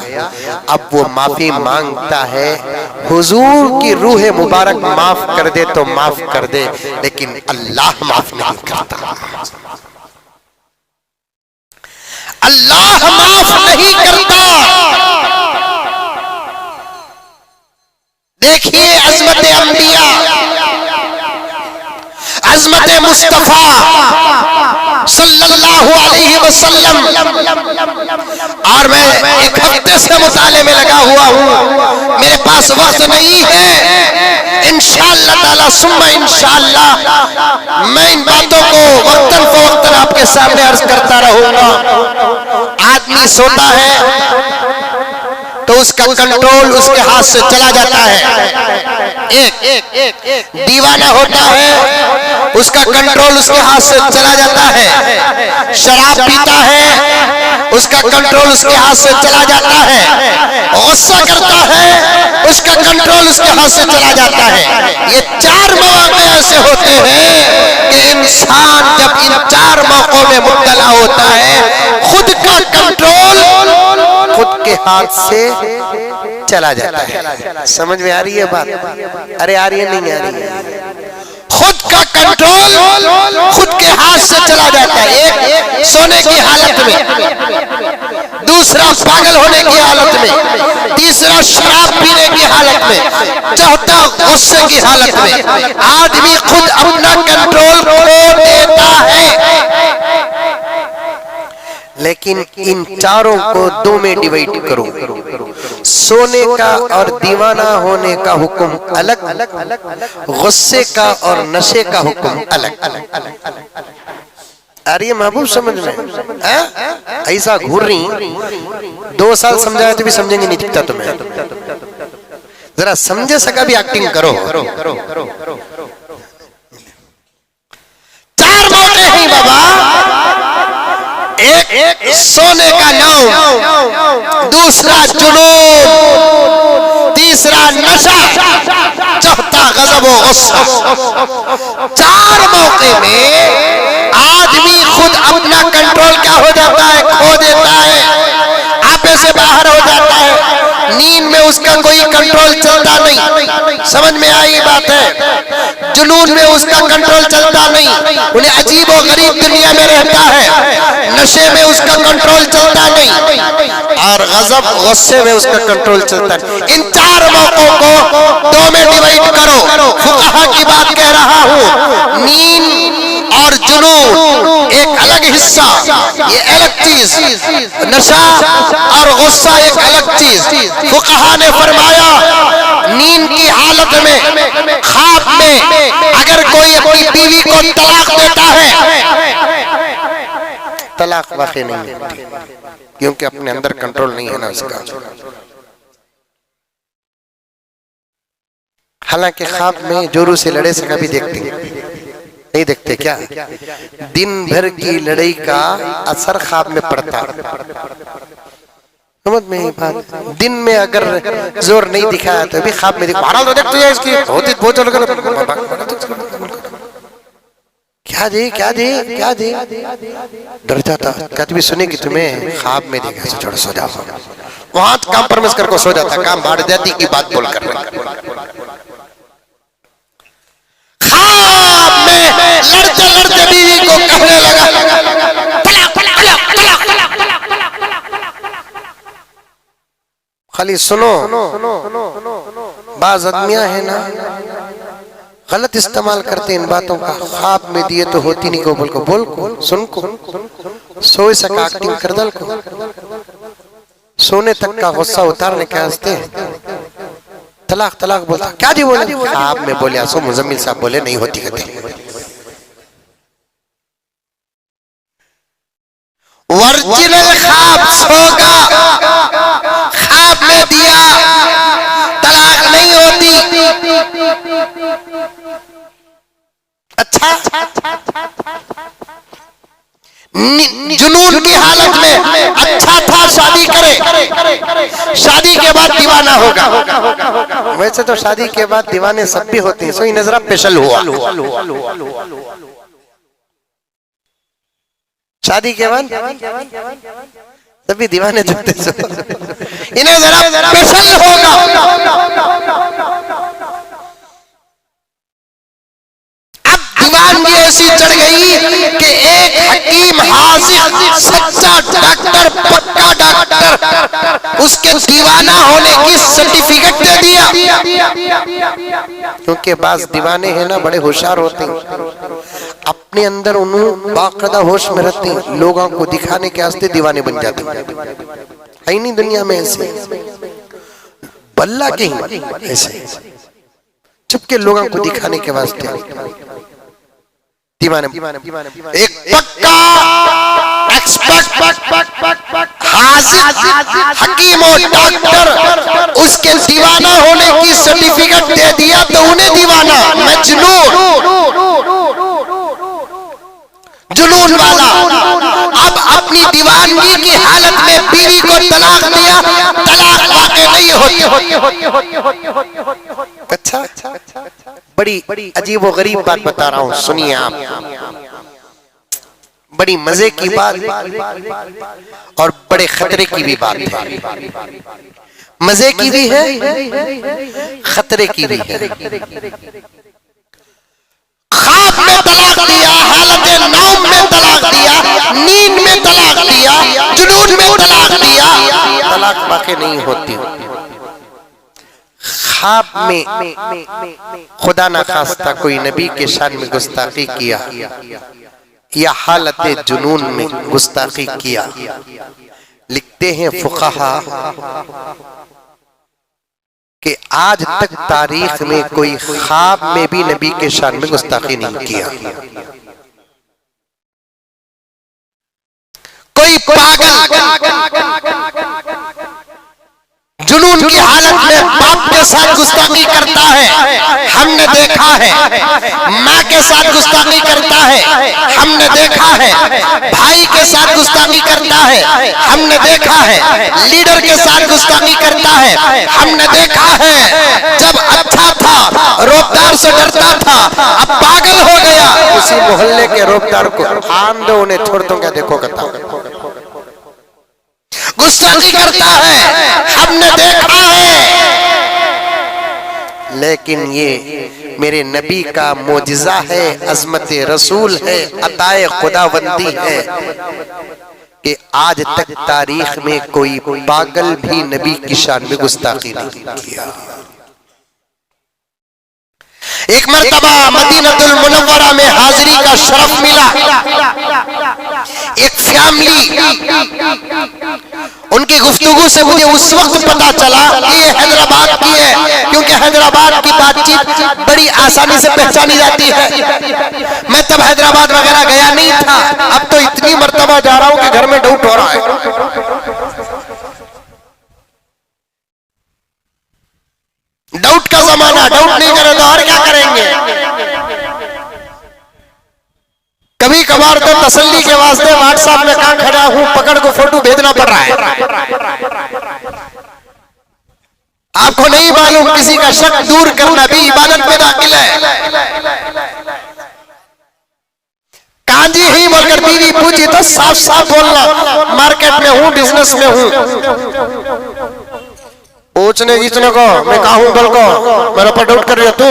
अब वो माफी मांगता है, हुजूर की रूह मुबारक माफ कर दे तो माफ कर दे, लेकिन अल्लाह माफ नहीं करता, अल्लाह माफ नहीं करता। देखिए अज़मत अंबिया, अज़मत मुस्तफा सल्लल्लाहु अलैहि वसल्लम। और मैं एक हफ्ते से मुताले में लगा हुआ हूँ, मेरे पास वक्त नहीं है। इंशाअल्लाह ताला सुम्मा इंशाअल्लाह मैं इन बातों को वक्तन फवक्तन आपके सामने अर्ज करता रहूंगा। आदमी सोता है तो उसका कंट्रोल उसके हाथ से चला जाता है, एक दीवाना होता है उसका कंट्रोल उसके हाथ से चला जाता है। शराब पीता है, उसका कंट्रोल उसके हाथ से चला जाता है। गुस्सा करता है, उसका कंट्रोल उसके हाथ से चला जाता है। ये चार मौके ऐसे होते हैं कि इंसान जब इन चार मौकों में मुब्तला होता है, खुद का कंट्रोल खुद के हाथ से चला जाता है। समझ में आ रही है बात? अरे आ रही है, नहीं आ रही है? खुद का कंट्रोल खुद के हाथ से चला जाता है। एक सोने की हालत में, दूसरा पागल होने की हालत में, तीसरा शराब पीने की हालत में, चौथा गुस्से की हालत में। आदमी खुद अपना कंट्रोल खो देता है। लेकिन इन चारों को दो में डिवाइड करो। सोने का और दीवाना होने का हुक्म अलग, गुस्से का और नशे का हुक्म अलग। अरे महबूब समझ में ऐसा घूर रही, 2 साल समझाया तो भी समझेंगे नहीं दिखता तुम्हें। जरा समझे सका भी एक्टिंग करो। 4 मौके हैं बाबा। एक सोने का नाम, दूसरा जुनून, तीसरा नशा, चौथा गज़ब व गुस्सा। 4 मौके में आदमी खुद अपना कंट्रोल क्या हो जाता है, खो देता है, आपे से बाहर हो जाता है। नींद में उसका कोई कंट्रोल चलता नहीं। समझ में आई बात है? जुनून में उसका कंट्रोल चलता नहीं, उन्हें अजीब और गरीब दुनिया में रहता है। नशे में उसका कंट्रोल चलता नहीं, और गज़ब गुस्से में उसका कंट्रोल चलता है। इन 4 मौकों को 2 में डिवाइड करो। फुक़हा की बात कह रहा हूँ। नींद और जुनून एक अलग हिस्सा, ये अलग चीज। नशा और गुस्सा एक अलग चीज। फुक़हा ने फरमाया, नींद की हालत में, ख्वाब में अगर कोई अपनी बीवी को तलाक देता है, तलाक वाक़ई नहीं है, क्योंकि अपने अंदर कंट्रोल नहीं है ना उसका। हालांकि ख्वाब में जोरू से लड़े से कभी देखते नहीं देखते क्या? दिन भर की लड़ाई का असर ख्वाब में पड़ता। समझ में बात? दिन में अगर जोर नहीं दिखाया तो भी ख्वाब में तो देख तुझे इसकी बहुत क्या जी क्या जी क्या जी, डर जाता। क्या तुम्हें सुने कि तुम्हें ख्वाब में देखा? छोड़ो, सो जाओ। वहां कॉम्प्रोमाइज करके सो जाता, काम बाढ़ जाती की बात बोल कर। ख्वाब में लड़ते लड़ते बीवी को कहने लगा, खाली सुनो। बाज आदमियां है ना, गलत इस्तेमाल करते इन बातों का। ख्वाब में दिए तो होती नहीं को, बोल को सुन को, सोए सका एक्टिंग कर दल को, सोने तक का गुस्सा उतारने के वास्ते तलाक तलाक बोलता। क्या जी बोले? ख्वाब में बोले। आसो मुजम्मिल साहब बोले नहीं होती कहते। ओरिजिनल ख्वाब सोगा, ख्वाब में दिया, तलाक नहीं होती। अच्छा, जुनून की हालत में अच्छा था, शादी करे, शादी के बाद दीवाना होगा। वैसे तो शादी के बाद दीवाने सब भी होते हैं, सोई नजरा पेशल हुआ। शादी के बाद तभी दीवाने जुटते, इन्हें जरा पेशल होगा। दीवानगी ऐसी चढ़ गई कि एक हकीम हाजिर सच्चा डॉक्टर, पक्का डॉक्टर, उसके दीवाना होने की सर्टिफिकेट दे दिया। क्योंकि बास दीवाने हैं ना, बड़े होशियार होते हैं, अपने अंदर उन्होंने बाकायदा होश में रहते हैं, लोगों को दिखाने के वास्ते दीवाने बन जाते हैं। नहीं दुनिया में ऐसे बल्ला के ऐसे चुपके लोगों को दिखाने के वास्ते दीवाने। एक पक्का एक्सपर्ट हाजिर हकीम और डॉक्टर उसके दीवाना होने की सर्टिफिकेट दे दिया तो उन्हें दीवाना, मजनून। जुनून वाला, अब अपनी दीवानगी की हालत में बीवी को तलाक दिया, तलाक वाक़ई नहीं होती। अच्छा, बड़ी अजीब व गरीब बात बता रहा हूं, सुनिए आप। बड़ी मजे की बात और बड़े खतरे की भी बात है। मजे की भी है, खतरे की भी है। ख्वाब में तलाक दिया, हालत नौम में तलाक दिया, नींद में तलाक दिया, जुनून में तलाक दिया, तलाक वाक़ई नहीं होती। ख्वाब में खुदा ना खास्ता कोई नबी के शान में गुस्ताखी किया या हालत जुनून में गुस्ताखी किया, लिखते हैं फुक़हा कि आज तक तारीख में कोई ख्वाब में भी नबी के शान में गुस्ताखी नहीं किया। कोई पागल जुनून की हालत में बाप के साथ गुस्ताखी करता है, हमने देखा है। माँ के साथ गुस्ताखी करता है, हमने देखा है। भाई के साथ गुस्ताखी करता है, हमने देखा है। लीडर के साथ गुस्ताखी करता है, हमने देखा है। जब अच्छा था, रोबदार से डरता था, अब पागल हो गया। उसी मोहल्ले के रोबदार को आन दो, उन्हें छोड़ दूंगा, देखो कहता गुस्ताखी करता है, हमने देखा है। लेकिन ये मेरे नबी का मोजिज़ा है, अज़मत रसूल है, अताए खुदावंदी है कि आज तक तारीख में कोई पागल भी नबी की शान में गुस्ताखी नहीं किया। एक मर्तबा मदीनतुल मुनव्वरा में हाजिरी का शरफ मिला। एक फैमिली, उनकी गुफ्तगू से मुझे उस वक्त पता चला कि ये हैदराबाद की है, क्योंकि हैदराबाद की बातचीत बड़ी आसानी से पहचानी जाती है। मैं तब हैदराबाद वगैरह गया नहीं था, अब तो इतनी मर्तबा जा रहा हूं कि घर में डाउट हो रहा है। डाउट का जमाना, डाउट नहीं करे तो और क्या करेंगे। कभी कभार तो तसल्ली के वास्ते व्हाट्सएप में कहां खड़ा हूं पकड़ को फोटो भेजना पड़ रहा है। आपको नहीं मालूम, किसी का शक दूर करना भी इबादत में दाखिल है। कांजी ही बोलकर बीवी पूछी तो साफ साफ बोलना, मार्केट में हूं, बिजनेस में हूं। पूछने जितने को मैं कहा हूं, बोल को मेरे पर डाउट कर रही हो तू।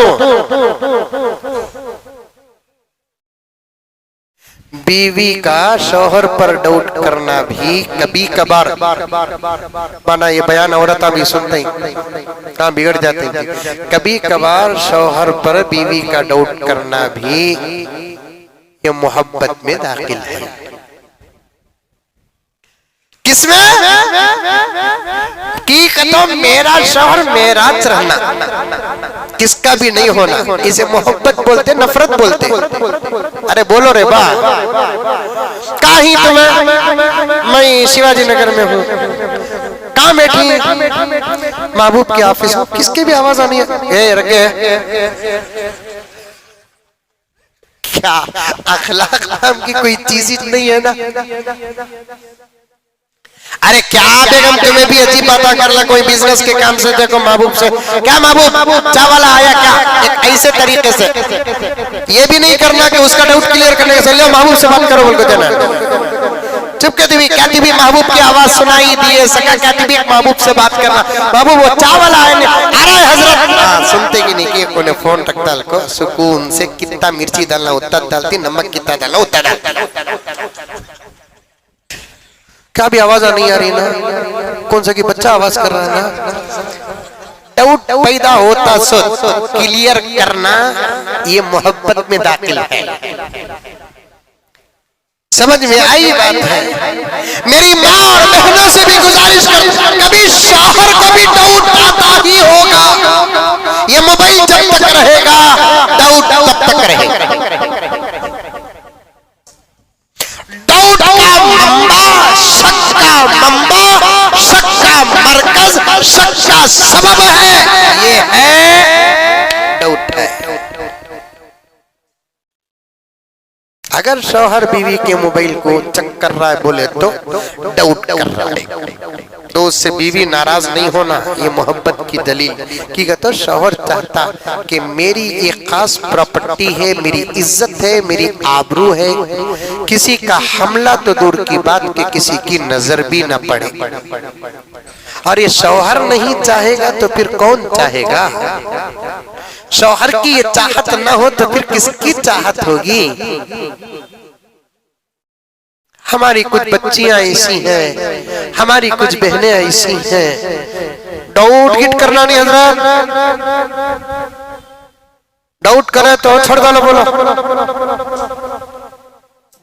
बीवी का शौहर पर डाउट करना भी कभी कभार, माना ये बयान औरत भी सुनते ही कहाँ बिगड़ जाते हैं। कभी कभार शौहर पर बीवी का डाउट करना भी ये मोहब्बत में दाखिल है। किसमें की तो मेरा शौहर मेरा रहना, किसका भी नहीं होना, इसे मोहब्बत बोलते, नफरत बोलते। अरे बोलो रे बा, कहीं तुम्हें, मैं शिवाजी नगर में हूँ, कहाँ बैठी, महबूब के ऑफिस, किसकी भी आवाज आनी है, रखे क्या अखलाक नाम की कोई चीज ही नहीं है ना। अरे क्या बेगम तुम्हें भी अजीब बात कर ला, कोई बिजनेस के काम से देखो महबूब से, क्या महबूब चावल आया क्या, एक ऐसे तरीके से। ये भी नहीं करना कि उसका डाउट क्लियर करने से लो महबूब से बात करो बोल को देना। चुप कहती भी, कहती भी महबूब की आवाज सुनाई दिए सका, कहती भी महबूब से बात करना, महबूब वो चावल आए ने, अरे हजरत सुनते कि नहीं कि उन्हें फोन रखता को सुकून से, कितना मिर्ची डालना उतना डालती, नमक कितना डालना उतना डालता। क्या भी आवाज नहीं आ रही ना, कौन सा कि बच्चा आवाज कर रहा है ना। डाउट पैदा होता सो क्लियर करना ये मोहब्बत में दाखिल है। समझ में आई बात है। मेरी माँ और बहनों से भी गुजारिश कर, कभी शौहर को भी डाउट आता ही होगा। ये मोबाइल जब तक रहेगा डाउट तब तक रहेगा। डाउट का मंबा, शक का मंबा, शक का मरकज, शक का सबब है, ये है डाउट है। अगर शौहर बीवी के मोबाइल को चेक कर रहा है बोले तो डाउट कर रहा है, तो उससे बीवी नाराज नहीं होना, ये मोहब्बत की दलील की कहता शौहर चाहता कि मेरी एक खास प्रॉपर्टी है, मेरी इज्जत है, मेरी आबरू है, किसी का हमला तो दूर की बात कि किसी की नजर भी न पड़े। और ये शौहर नहीं चाहेगा तो फिर कौन चाहेगा? शौहर की ये चाहत न हो तो फिर किसकी चाहत होगी? हमारी कुछ बच्चियां ऐसी हैं, हमारी कुछ बहनें ऐसी हैं, डाउट गिट करना नहीं हजरत, डाउट करे तो छोड़ दो, बोलो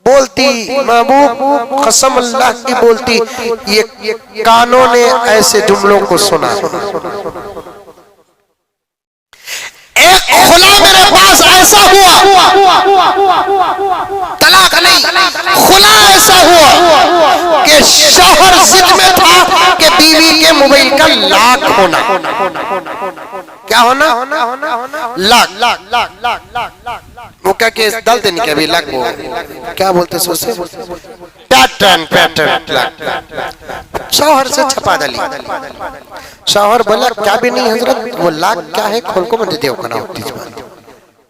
बोलती महबूब कसम अल्लाह की बोलती, ये कानों ने ऐसे जुमलों को सुना। एक खुला मेरे पास ऐसा हुआ, तलाक नहीं, खुला ऐसा हुआ कि शौहर जिद में था कि बीवी के मोबाइल का लॉक होना, क्या होना? लॉक। वो क्या केस डाल देनी क्या भी लॉक, वो क्या बोलते सोचे पैटर्न लॉक। शौहर से छपा डाली। शौहर बोला क्या भी नहीं हजरत, वो लॉक क्या है खोल को मुझे देव करना होती है।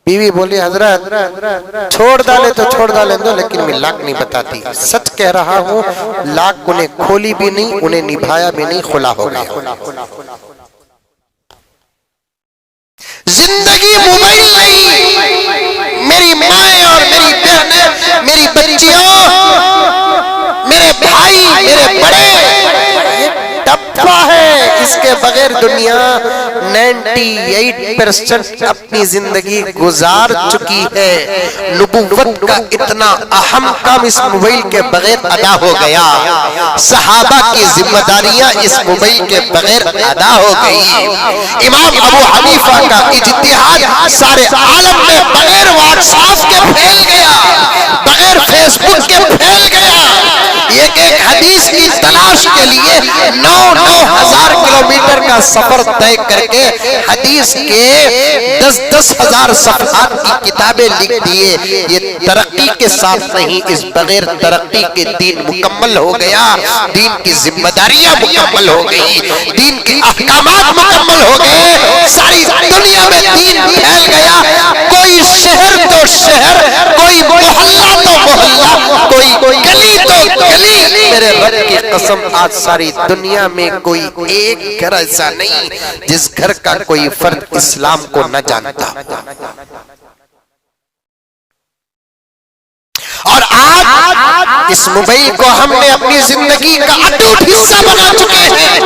बीवी बोली हजरत छोड़ डाले तो छोड़ डाले दो, लेकिन मैं लॉक नहीं बताती, सच कह रहा हूँ, लॉक उन्हें खोली भी नहीं, उन्हें निभाया भी नहीं, खुला हो गया। जिंदगी मोबाइल नहीं, मेरी माएं और मेरी बहनें, मेरी बच्चियों, मेरे भाई, मेरे बड़े, डब्बा है, इसके बगैर दुनिया 98% अपनी जिंदगी गुजार चुकी है। नबुव्वत का इतना अहम काम इस मोबाइल के बगैर अदा हो गया, सहाबा की जिम्मेदारियां इस मोबाइल के बगैर अदा हो गई। इमाम अबू हनीफा का इज्तिहाद सारे आलम में बगैर व्हाट्सएप के फैल गया, बगैर फेसबुक के फैल गया। एक हदीस की तलाश के लिए 9,000 किलोमीटर का सफर तय करके हदीस के 10,000 सफ़हात की किताबें लिख दिए। ये तरक्की के साथ नहीं, इस बगैर तरक्की के दीन मुकम्मल हो गया, दीन की जिम्मेदारियां मुकम्मल हो गई, दीन के अहकामात मुकम्मल हो गए, सारी दुनिया में दीन फैल गया। कोई शहर तो शहर, कोई मोहल्ला तो मोहल्ला, कोई गली तो गली। मेरे रब की कसम आज सारी दुनिया में कोई एक घर ऐसा नहीं जिस घर का कोई फर्द इस्लाम को न जानता। और आज इस मोबाइल को हमने अपनी जिंदगी का अटूट हिस्सा बना चुके हैं।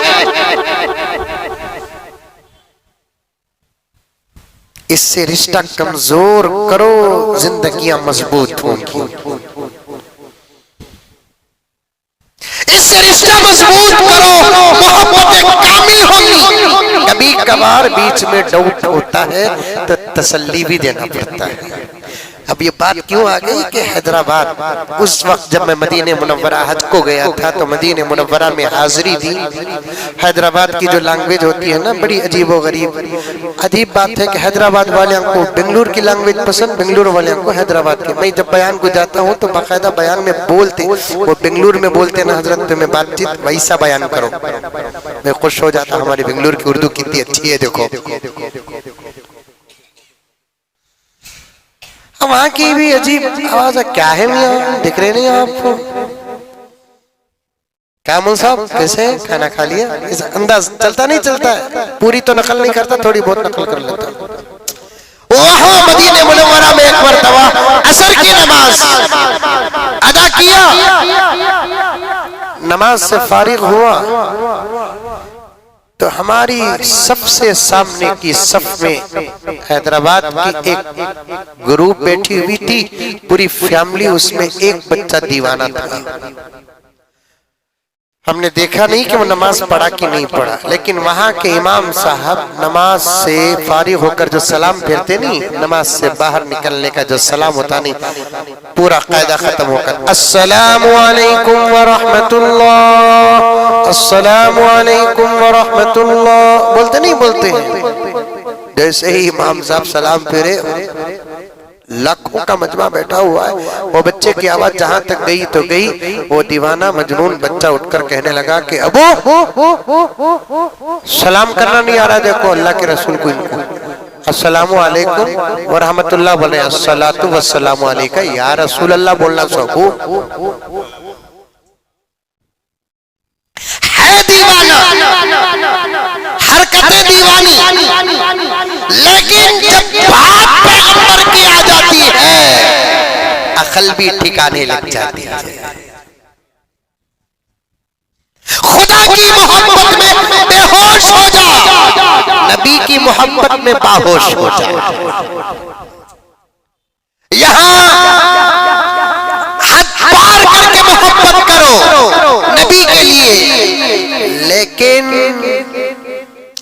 इससे रिश्ता कमजोर करो, जिंदगियां मजबूत होंगी। इससे रिश्ता मजबूत करो, मोहब्बतें कामिल होंगी। कभी कभार बीच में डाउट होता है तो तसल्ली भी देना पड़ता है। अब ये बात क्यों आ गई कि हैदराबाद, उस वक्त जब मैं मदीने मुनव्वरा हज को गया था तो मदीने मुनव्वरा में हाजिरी दी। हैदराबाद की जो लैंग्वेज होती है ना, बड़ी अजीबो गरीब। अजीब बात है कि हैदराबाद वाले को बेंगलुरु की लैंग्वेज पसंद, बेंगलुरु वाले को हैदराबाद की। मैं जब बयान को जाता हूँ तो बाकायदा बयान में बोलते, वो बेंगलुरु में बोलते ना हजरत, तुम्हें बातचीत वैसा बयान करो। मैं खुश हो जाता, हमारी बेंगलुरु की उर्दू कितनी अच्छी है देखो। वहां की भी अजीब आवाज है, क्या है मियां, दिख रहे नहीं आपको? क्या मुल साहब कैसे, खाना खा लिया? इस अंदाज चलता नहीं चलता है, पूरी तो नकल नहीं करता, थोड़ी बहुत नकल कर लेता। वहां मदीने मुनव्वरा में एक मरतबा असर की नमाज अदा किया, नमाज से फारिग हुआ तो हमारी सबसे सामने की सफ में हैदराबाद की एक ग्रुप बैठी हुई थी, पूरी फैमिली, उसमें एक बच्चा दीवाना था। हमने देखा नहीं कि वो नमाज पढ़ा कि नहीं पढ़ा, लेकिन वहां के इमाम साहब नमाज से फारिग होकर जो सलाम फेरते नहीं, नमाज से बाहर निकलने का जो सलाम होता नहीं, पूरा कायदा खत्म होकर अस्सलामु अलैकुम व रहमतुल्लाह, अस्सलामु अलैकुम व रहमतुल्लाह बोलते नहीं, बोलते हैं। जैसे ही इमाम साहब सलाम फेरे लाखों का मजमा बैठा हुआ है। वो बच्चे की आवाज जहां तक गई तो गई, वो दीवाना मजनून बच्चा उठकर कहने लगा कि अबू सलाम करना नहीं आ रहा, देखो अल्लाह के रसूल को इनको अस्सलामु अलैकुम व रहमतुल्लाह बोले, अस्सलातु वस्सलामु अलैका या रसूल अल्लाह बोलना सबू है दीवाना, हरकतें दीवानी, लेकिन जब बात पैगंबर की आ जाती है अकल भी ठिकाने लग जाती है। खुदा की मोहब्बत में बेहोश हो जा, नबी की मोहब्बत में बाहोश हो जा। यहां हद पार करके मोहब्बत करो नबी के लिए, लेकिन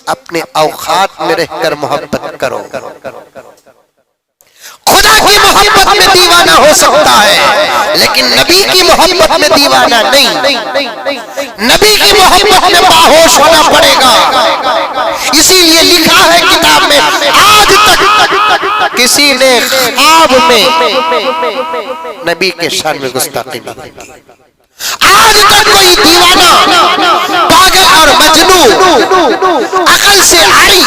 अपने औकात में रहकर मोहब्बत करो। खुदा की मोहब्बत में दीवाना हो सकता है, लेकिन नबी की मोहब्बत में दीवाना नहीं। नबी की मोहब्बत में बाहोश होना पड़ेगा। इसीलिए लिखा है किताब में, आज तक किसी ने ख्वाब में नबी के शान में गुस्ताखी नहीं की। आज तक कोई दीवाना, पागल और मजनू, अकल से आरी,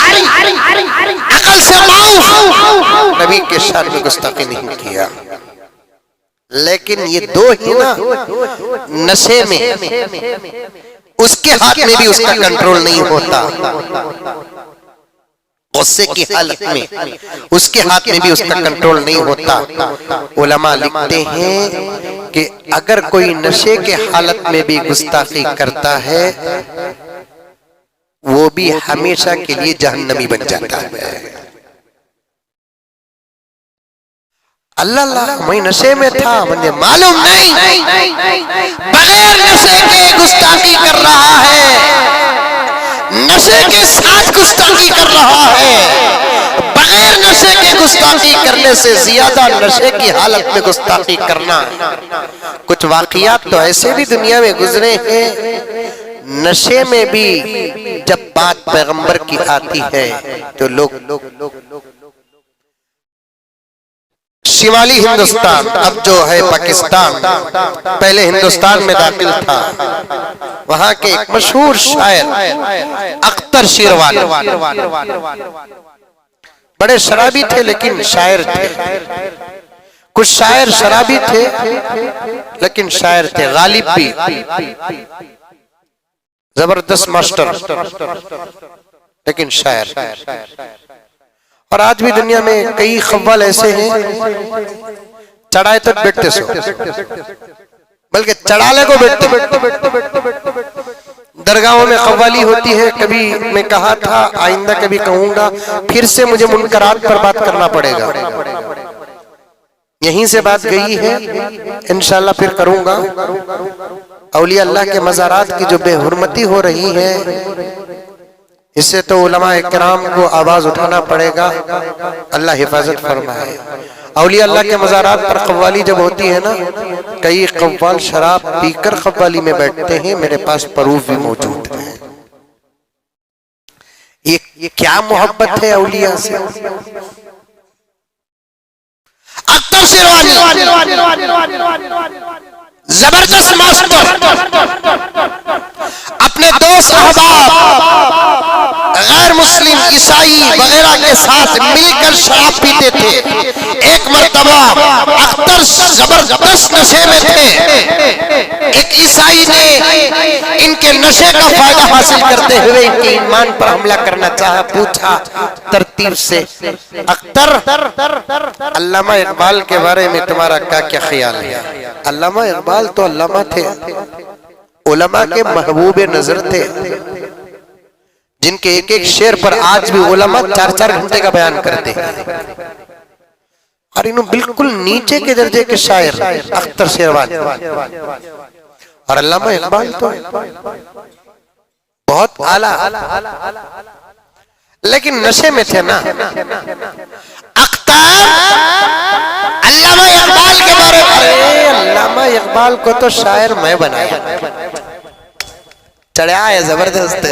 अकल से माऊस, नबी के शान में गुस्ताखी नहीं किया। लेकिन ये दो ही ना, नशे में उसके हाथ में भी उसका कंट्रोल नहीं होता, गुस्से की हालत में उसके हाथ में भी उसका कंट्रोल नहीं होता। उलमा लिखते हैं कि अगर कोई नशे के हालत में भी गुस्ताखी करता है, वो भी हमेशा के लिए जहन्नमी बन जाता है। अल्लाह मैं नशे में था, मुझे मालूम नहीं, बगैर नशे के गुस्ताखी कर रहा है, नशे के साथ गुस्ताखी कर रहा है। बगैर नशे के गुस्ताखी करने से ज्यादा नशे की हालत में गुस्ताखी करना। कुछ वाकयात तो ऐसे भी दुनिया में गुजरे हैं, नशे में भी जब बात पैगंबर की आती है तो लोग शिमाली हिंदुस्तान, अब जो है पाकिस्तान, पहले हिंदुस्तान में दाखिल था, वहां के एक मशहूर शायर अख्तर शेरवानी, बड़े शराबी थे लेकिन शायर थे। कुछ शायर शराबी थे लेकिन शायर थे, गालिब भी जबरदस्त मास्टर लेकिन शायर। और आज भी दुनिया में कई कव्वाल ऐसे हैं, चढ़ाए तक बैठते सो, बल्कि चढ़ाले को बैठते। दरगाहों में कव्वाली होती है, कभी मैं कहा था, आइंदा कभी कहूंगा, फिर से मुझे मुनकरात पर बात करना पड़ेगा। यहीं से बात गई है, इंशाल्लाह फिर करूंगा। औलिया अल्लाह के मज़ारात की जो बेहुरमती हो रही है, इससे तो उलमा इकराम को आवाज उठाना पड़ेगा। अल्लाह हिफाजत फरमाए। औलिया अल्लाह के मज़ारात पर कव्वाली जब होती है ना, कई कव्वाल शराब पीकर कव्वाली में बैठते हैं, मेरे पास प्रूफ भी मौजूद है। ये क्या मोहब्बत है औलिया से। अख्तर शेरवानी जबरदस्त मास्टर, अपने दोस्त अहबाब गैर मुस्लिम ईसाई वगैरह के साथ मिलकर शराब पीते थे। एक मर्तबा अख्तर जबरदस्त नशे में थे, एक ईसाई ने इनके नशे का फायदा हासिल करते हुए इनके ईमान पर हमला करना चाहा। पूछा तरतीब से, अख्तर, अल्लामा इकबाल के बारे में तुम्हारा क्या क्या ख्याल है। अल्लामा इकबाल तो अल्लामा थे, उलमा के महबूब नजर थे, जिनके एक एक शेर पर आज भी उलमा 4-4 घंटे का बयान करते हैं। और इन्हों बिल्कुल नीचे के दर्जे के शायर अख्तर शेरवानी और अल्लामा इकबाल तो बहुत आला, लेकिन नशे में थे ना। अख्तर अल्लामा इकबाल के बारे में, अल्लामा इकबाल को तो शायर मैं बनाया, चढ़ा है जबरदस्त।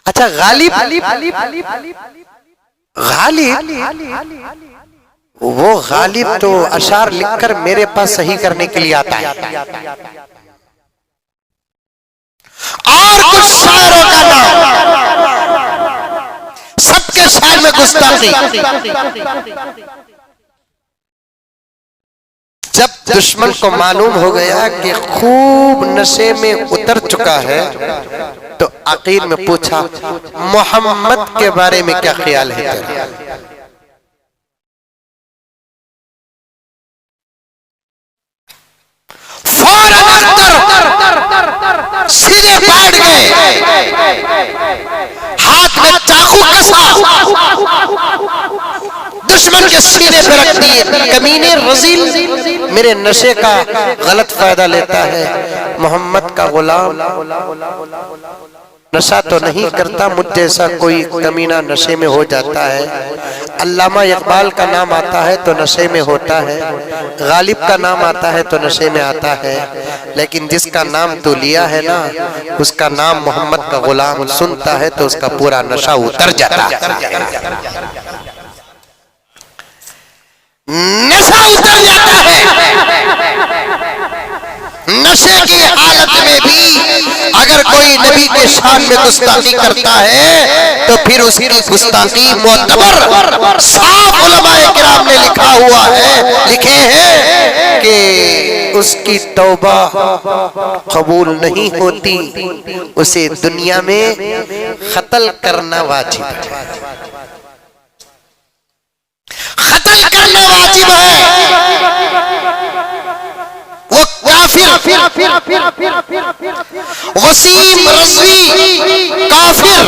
अच्छा गालिब वो गालिब तो अशार लिखकर मेरे पास सही करने के लिए आता है, और कुछ शायरों का नाम, सबके शायर में गुस्ताखी। जब दुश्मन को मालूम हो गया कि खूब नशे में उतर चुका है, तो आखिर में पूछा, मोहम्मद के बारे में क्या ख्याल है तेरा? फौरन अंदर सीधे बैठ गए, हाथ में चाकू कसा, दुश्मन के सीने पे रख दिए। कमीने रजील मेरे नशे का गलत फायदा लेता है, मोहम्मद का गुलाम नशा तो नहीं करता, मुझ जैसा कोई कमीना नशे में हो जाता है। अल्लामा इकबाल का नाम आता है तो नशे में होता है, गालिब का नाम आता है तो नशे में आता है, लेकिन जिसका नाम तू लिया है ना, उसका नाम मोहम्मद का गुलाम, सुनता है तो उसका पूरा नशा उतर जाता है। नशा उतर जाता है। नशे की हालत में भी अगर कोई नबी के शान में गुस्ताखी करता है तो फिर उसकी गुस्ताखी मोतबर साफ उलमाए किराम ने लिखा हुआ है, लिखे हैं कि उसकी तौबा कबूल नहीं होती, उसे दुनिया में कत्ल करना वाजिब है, कत्ल करना वाजिब है। वो काफिर, वसीम रज़वी काफिर,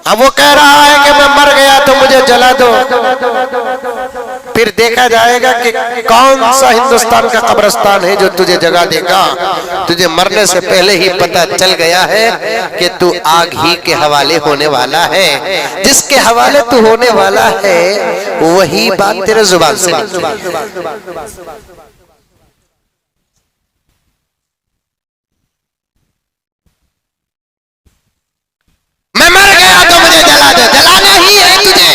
अब वो कह रहा है कि मैं मर गया तो मुझे जला दो, फिर देखा जाएगा कि कौन सा हिंदुस्तान का कब्रिस्तान है जो तुझे जगा देगा। तुझे मरने से पहले ही पता चल गया है कि तू आग ही के हवाले होने वाला है, जिसके हवाले तू होने वाला है वही बात तेरे जुबान से निकलेगी। मैं मर गया तो मुझे जला दो, जलाना ही है तुझे।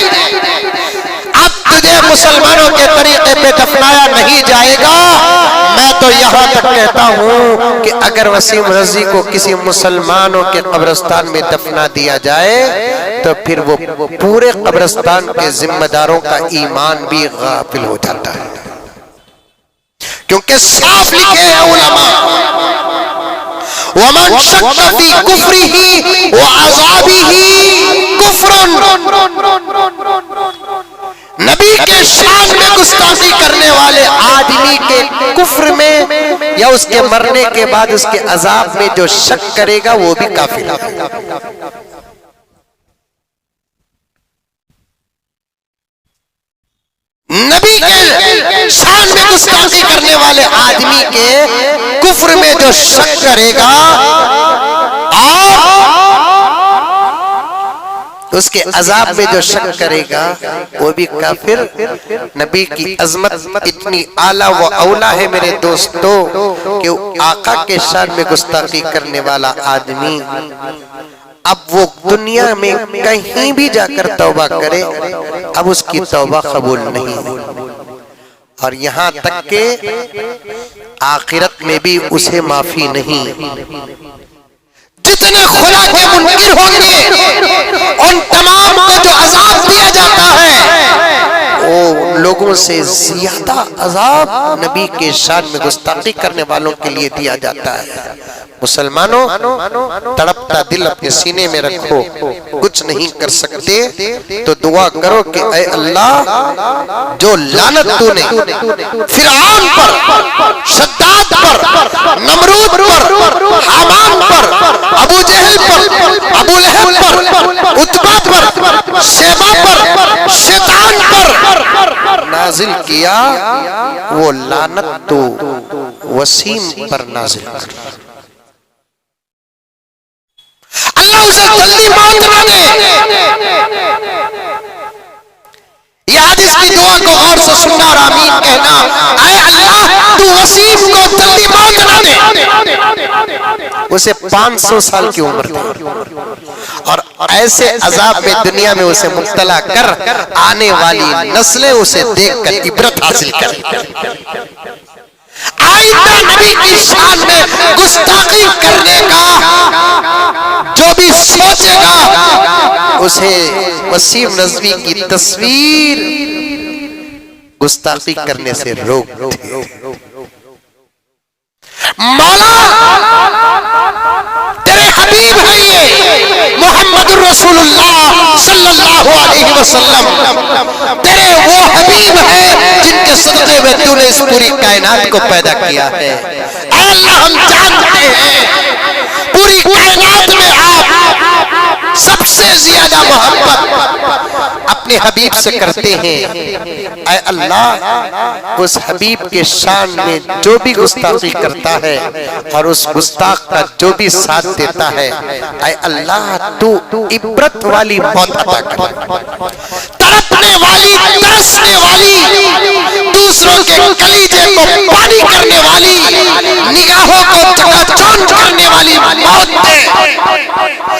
अब तुझे मुसलमानों के तरीके पे दफनाया नहीं जाएगा। मैं तो यहाँ तक कहता हूँ कि अगर वसीम रज़वी को किसी मुसलमानों के कब्रिस्तान में दफना दिया जाए तो फिर वो पूरे कब्रिस्तान के जिम्मेदारों का ईमान भी गाफिल हो जाता है, क्योंकि साफ लिखे हैं उलमा, वमन शक्का फी कुफ्रिही व अज़ाबिही कुफ्रुन। नबी के शान में गुस्ताखी करने वाले आदमी के कुफ्र में या उसके मरने के बाद उसके अजाब में जो शक करेगा वो भी काफिर है। नबी के शान में गुस्ताखी करने वाले आदमी के कुफ्र में जो शक करेगा और उसके अजाब में जो शक करेगा वो भी काफिर। नबी की अजमत इतनी आला व औला है मेरे दोस्तों कि आका के शान में गुस्ताखी करने वाला आदमी अब वो दुनिया में कहीं भी जाकर तौबा करे, अब उसकी तौबा कबूल नहीं, और यहाँ तक के आखिरत में भी उसे माफी नहीं। जितने खुदा के मुनकिर होंगे उन तमाम को जो अजाब दिया जाता है वो लोगों से ज्यादा अजाब नबी के शान में गुस्ताखी करने वालों के लिए दिया जाता है। मुसलमानों, तड़पता दिल अपने सीने में रखो, कुछ नहीं कर सकते तो दुआ करो कि ऐ अल्लाह, जो लानत तूने फिरऔन पर, शद्दाद पर, नमरूद पर, हामान पर, अबू जहल पर, अबू लहब पर, उतबा पर, शेबा पर, शैतान पर नाजिल किया, वो लानत तो वसीम पर नाजिल कर। अल्लाह उसे जल्दी मौत ना दे। यह हदीस की दुआ को गौर से सुनना और आमीन कहना। ऐ अल्लाह, तू वसीम को जल्दी मौत ना दे। उसे 500 साल की उम्र थी और ऐसे अजाब में दुनिया में उसे मुब्तला कर आने वाली नस्लें उसे देखकर इबरत हासिल कर। आइंदा नबी की शान में गुस्ताखी करने का जो भी सोचेगा उसे वसीम नज़वी की तस्वीर गुस्ताखी करने से रोक दे। मौला तेरे हबीब है ये मोहम्मद रसूलुल्लाह सल्लल्लाहु अलैहि वसल्लम, तेरे वो हबीब है जिनके सदक़े में तूने इस पूरी कायनात को पैदा किया है। अल्लाह हम जानते हैं पूरी कायनात में आप सबसे ज्यादा मोहब्बत अपने हबीब से करते हैं। ऐ अल्लाह उस हबीब के शान में जो भी गुस्ताखी करता है और उस गुस्ताख का जो भी साथ देता है, ऐ अल्लाह तू इबरत वाली मौत अता कर। तड़पने वाली, तरसने वाली, दूसरों के कलीजे को पानी करने वाली, निगाहों को चकाचौंध करने वाली मौत दे।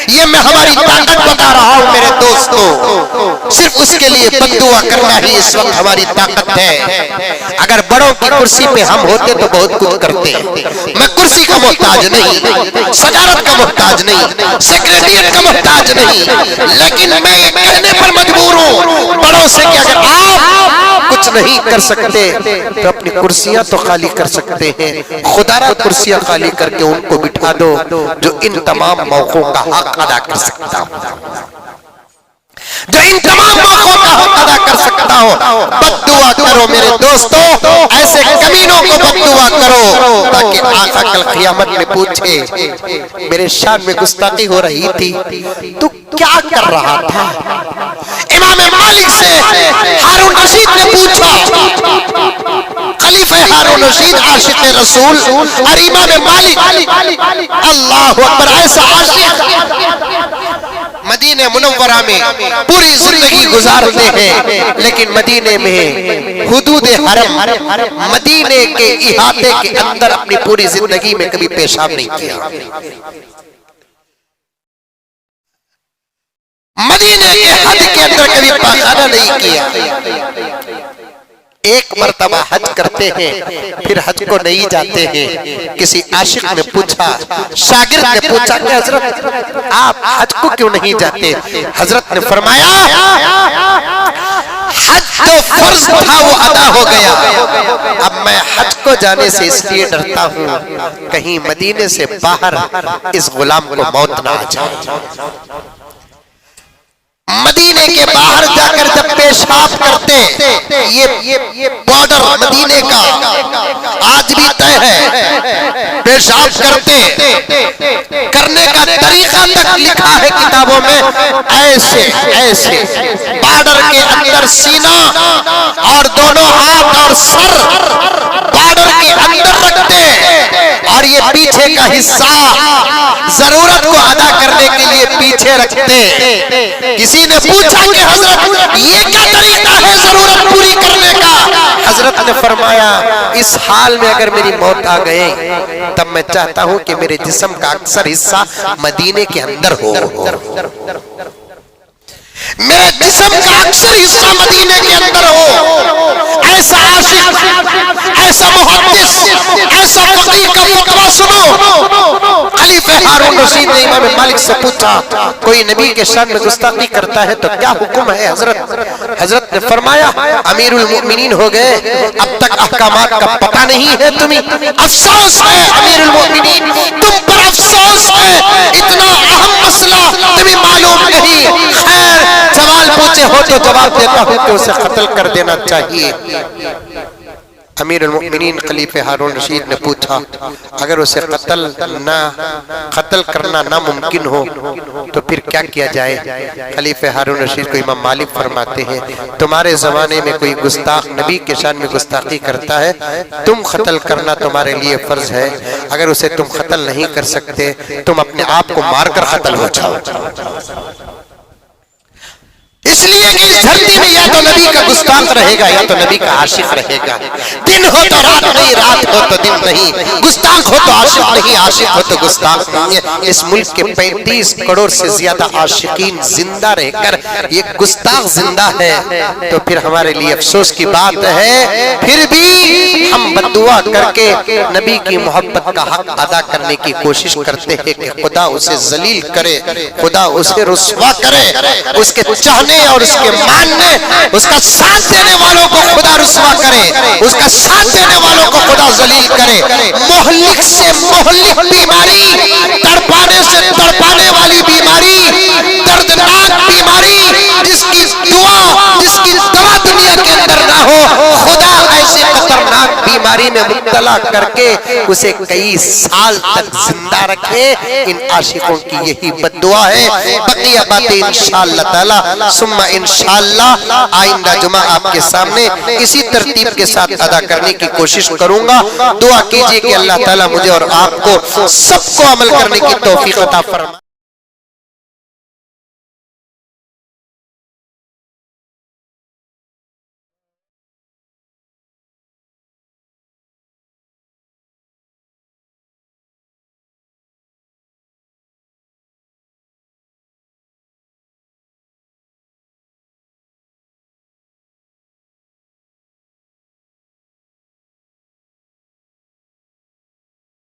ये मैं हमारी ताकत बता रहा हूं मेरे दोस्तों, सिर्फ उसके लिए बद्दुआ करना ही इस वक्त हमारी ताकत है। अगर बड़ों की कुर्सी पे हम होते तो बहुत कुछ करते। मैं कुर्सी का मोहताज नहीं, सजारत का मोहताज नहीं, सेक्रेटरिएट का मोहताज नहीं, लेकिन मैं ये कहने पर मजबूर हूं बड़ों से कि अगर आप कुछ नहीं कर सकते तो अपनी कुर्सियां तो खाली कर सकते हैं। खुदारा कुर्सियां खाली करके उनको बिठा दो जो इन तमाम मौकों का हक अदा कर सकता हो, जो इन तमाम मौकों का हक अदा कर सकता हो। बद्दुआ करो मेरे दोस्तों, ऐसे कमीनों को बद्दुआ करो ताकि आका कल क़यामत में पूछे मेरे शान में गुस्ताखी हो रही थी तू क्या कर रहा था। इमाम मालिक से हारून रशीद ने पूछा, खलीफा हारून रशीद आशिक रसूल और इमाम मालिक, अल्लाह अकबर, ऐसा आशिक मदीने मुनव्वरा में पूरी जिंदगी गुजारते हैं लेकिन मदीने में हुदूद हरम, मदीने के इहाते के अंदर अपनी पूरी जिंदगी में कभी पेशाब नहीं किया। मदीने के हद के अंदर कभी पाखाना नहीं किया। एक मर्तबा हज करते हैं फिर हज को नहीं जाते हैं। किसी आशिक ने पूछा, शागिर्द ने पूछा कि हजरत आप हज को क्यों नहीं जाते। हजरत ने फरमाया हज तो फर्ज था वो अदा हो गया, अब मैं हज को जाने से इसलिए डरता हूँ कहीं मदीने से बाहर इस गुलाम को मौत ना आ जाए। मदीने के बाहर जाकर जब पेशाब करते, ये बॉर्डर मदीने का आज भी तय है, पेशाब करते करने का तरीका तक लिखा है किताबों में। ऐसे ऐसे बॉर्डर के अंदर सीना और दोनों हाथ और सर बॉर्डर के अंदर रखते और ये पीछे का हिस्सा जरूरत को अदा करने के लिए पीछे रखते। किसी ने पूछा कि हजरत ये क्या तरीका है जरूरत पूरी करने का। हजरत ने फरमाया इस हाल में अगर मेरी मौत आ गए तब मैं चाहता हूं कि मेरे जिस्म का अक्सर हिस्सा मदीने के अंदर हो, मेरे जिस्म का अक्सर हिस्सा मदीने के अंदर हो। ऐसा आशिक, ऐसा मुहद्दिस, ऐसा फकीह का फतवा सुनो। खलीफा हारून रशीद ने इमाम मालिक से पूछा कोई नबी के शान में गुस्ताखी करता है तो क्या हुक्म है हजरत। हजरत ने फरमाया अमीरुल मोमिनीन हो गए, अब तक अहकामात का पता नहीं है तुम्हें। अफसोस है अमीरुल मोमिनीन, तुम पर अफसोस है, इतना अहम मसला तुम्हें मालूम नहीं। खैर सवाल पूछे हो तो जवाब देता हूं कि उसे कत्ल कर देना चाहिए। अमीरुल मोमिनीन खलीफा हारून रशीद ने पूछा अगर उसे कत्ल करना नामुमकिन हो तो फिर क्या किया जाए। खलीफा हारून रशीद को इमाम मालिक फरमाते हैं तुम्हारे जमाने में कोई गुस्ताख नबी के शान में गुस्ताखी करता है, तुम कत्ल करना तुम्हारे लिए फर्ज है। अगर उसे तुम कत्ल नहीं कर सकते तुम अपने आप को मारकर कत्ल हो जाओ। इसलिए कि इस धरती में या तो नबी का गुस्ताख रहेगा या तो नबी का आशिक रहेगा। दिन हो तो रात नहीं, रात हो तो दिन नहीं, गुस्ताख हो तो आशिक नहीं, आशिक हो तो गुस्ताख नहीं है। इस मुल्क के 35 करोड़ से ज्यादा आशिकीन जिंदा रहकर ये गुस्ताख जिंदा है, तो फिर हमारे लिए अफसोस की बात है। फिर भी हम बद्दुआ करके नबी की मोहब्बत का हक अदा करने की कोशिश करते हैं कि खुदा उसे जलील करे, खुदा उसे रुस्वा करे, उसके चाहने और उसके मानने, उसका साथ देने वालों को खुदा रुस्वा करे, उसका साथ देने वालों को खुदा जलील करे। मोहल्लिक से मोहल्लिक बीमारी, तड़पाने से तड़पाने वाली बीमारी, दर्दनाक बीमारी, जिसकी दुआ, जिसकी दवा दुनिया के अंदर ना हो, खुदा ऐसे खतरनाक बीमारी में मुब्तला करके उसे कई साल तक जिंदा रखे। इन आशिकों की यही बद्दुआ है। बकिया बातें इंशाअल्लाह ताला सुम्मा इंशाअल्लाह आइंदा जुमा आपके सामने इसी तरतीब के साथ अदा करने की कोशिश करूंगा। दुआ कीजिए कि अल्लाह ताला मुझे और आपको सबको अमल करने की तौफीक अता फरमाए।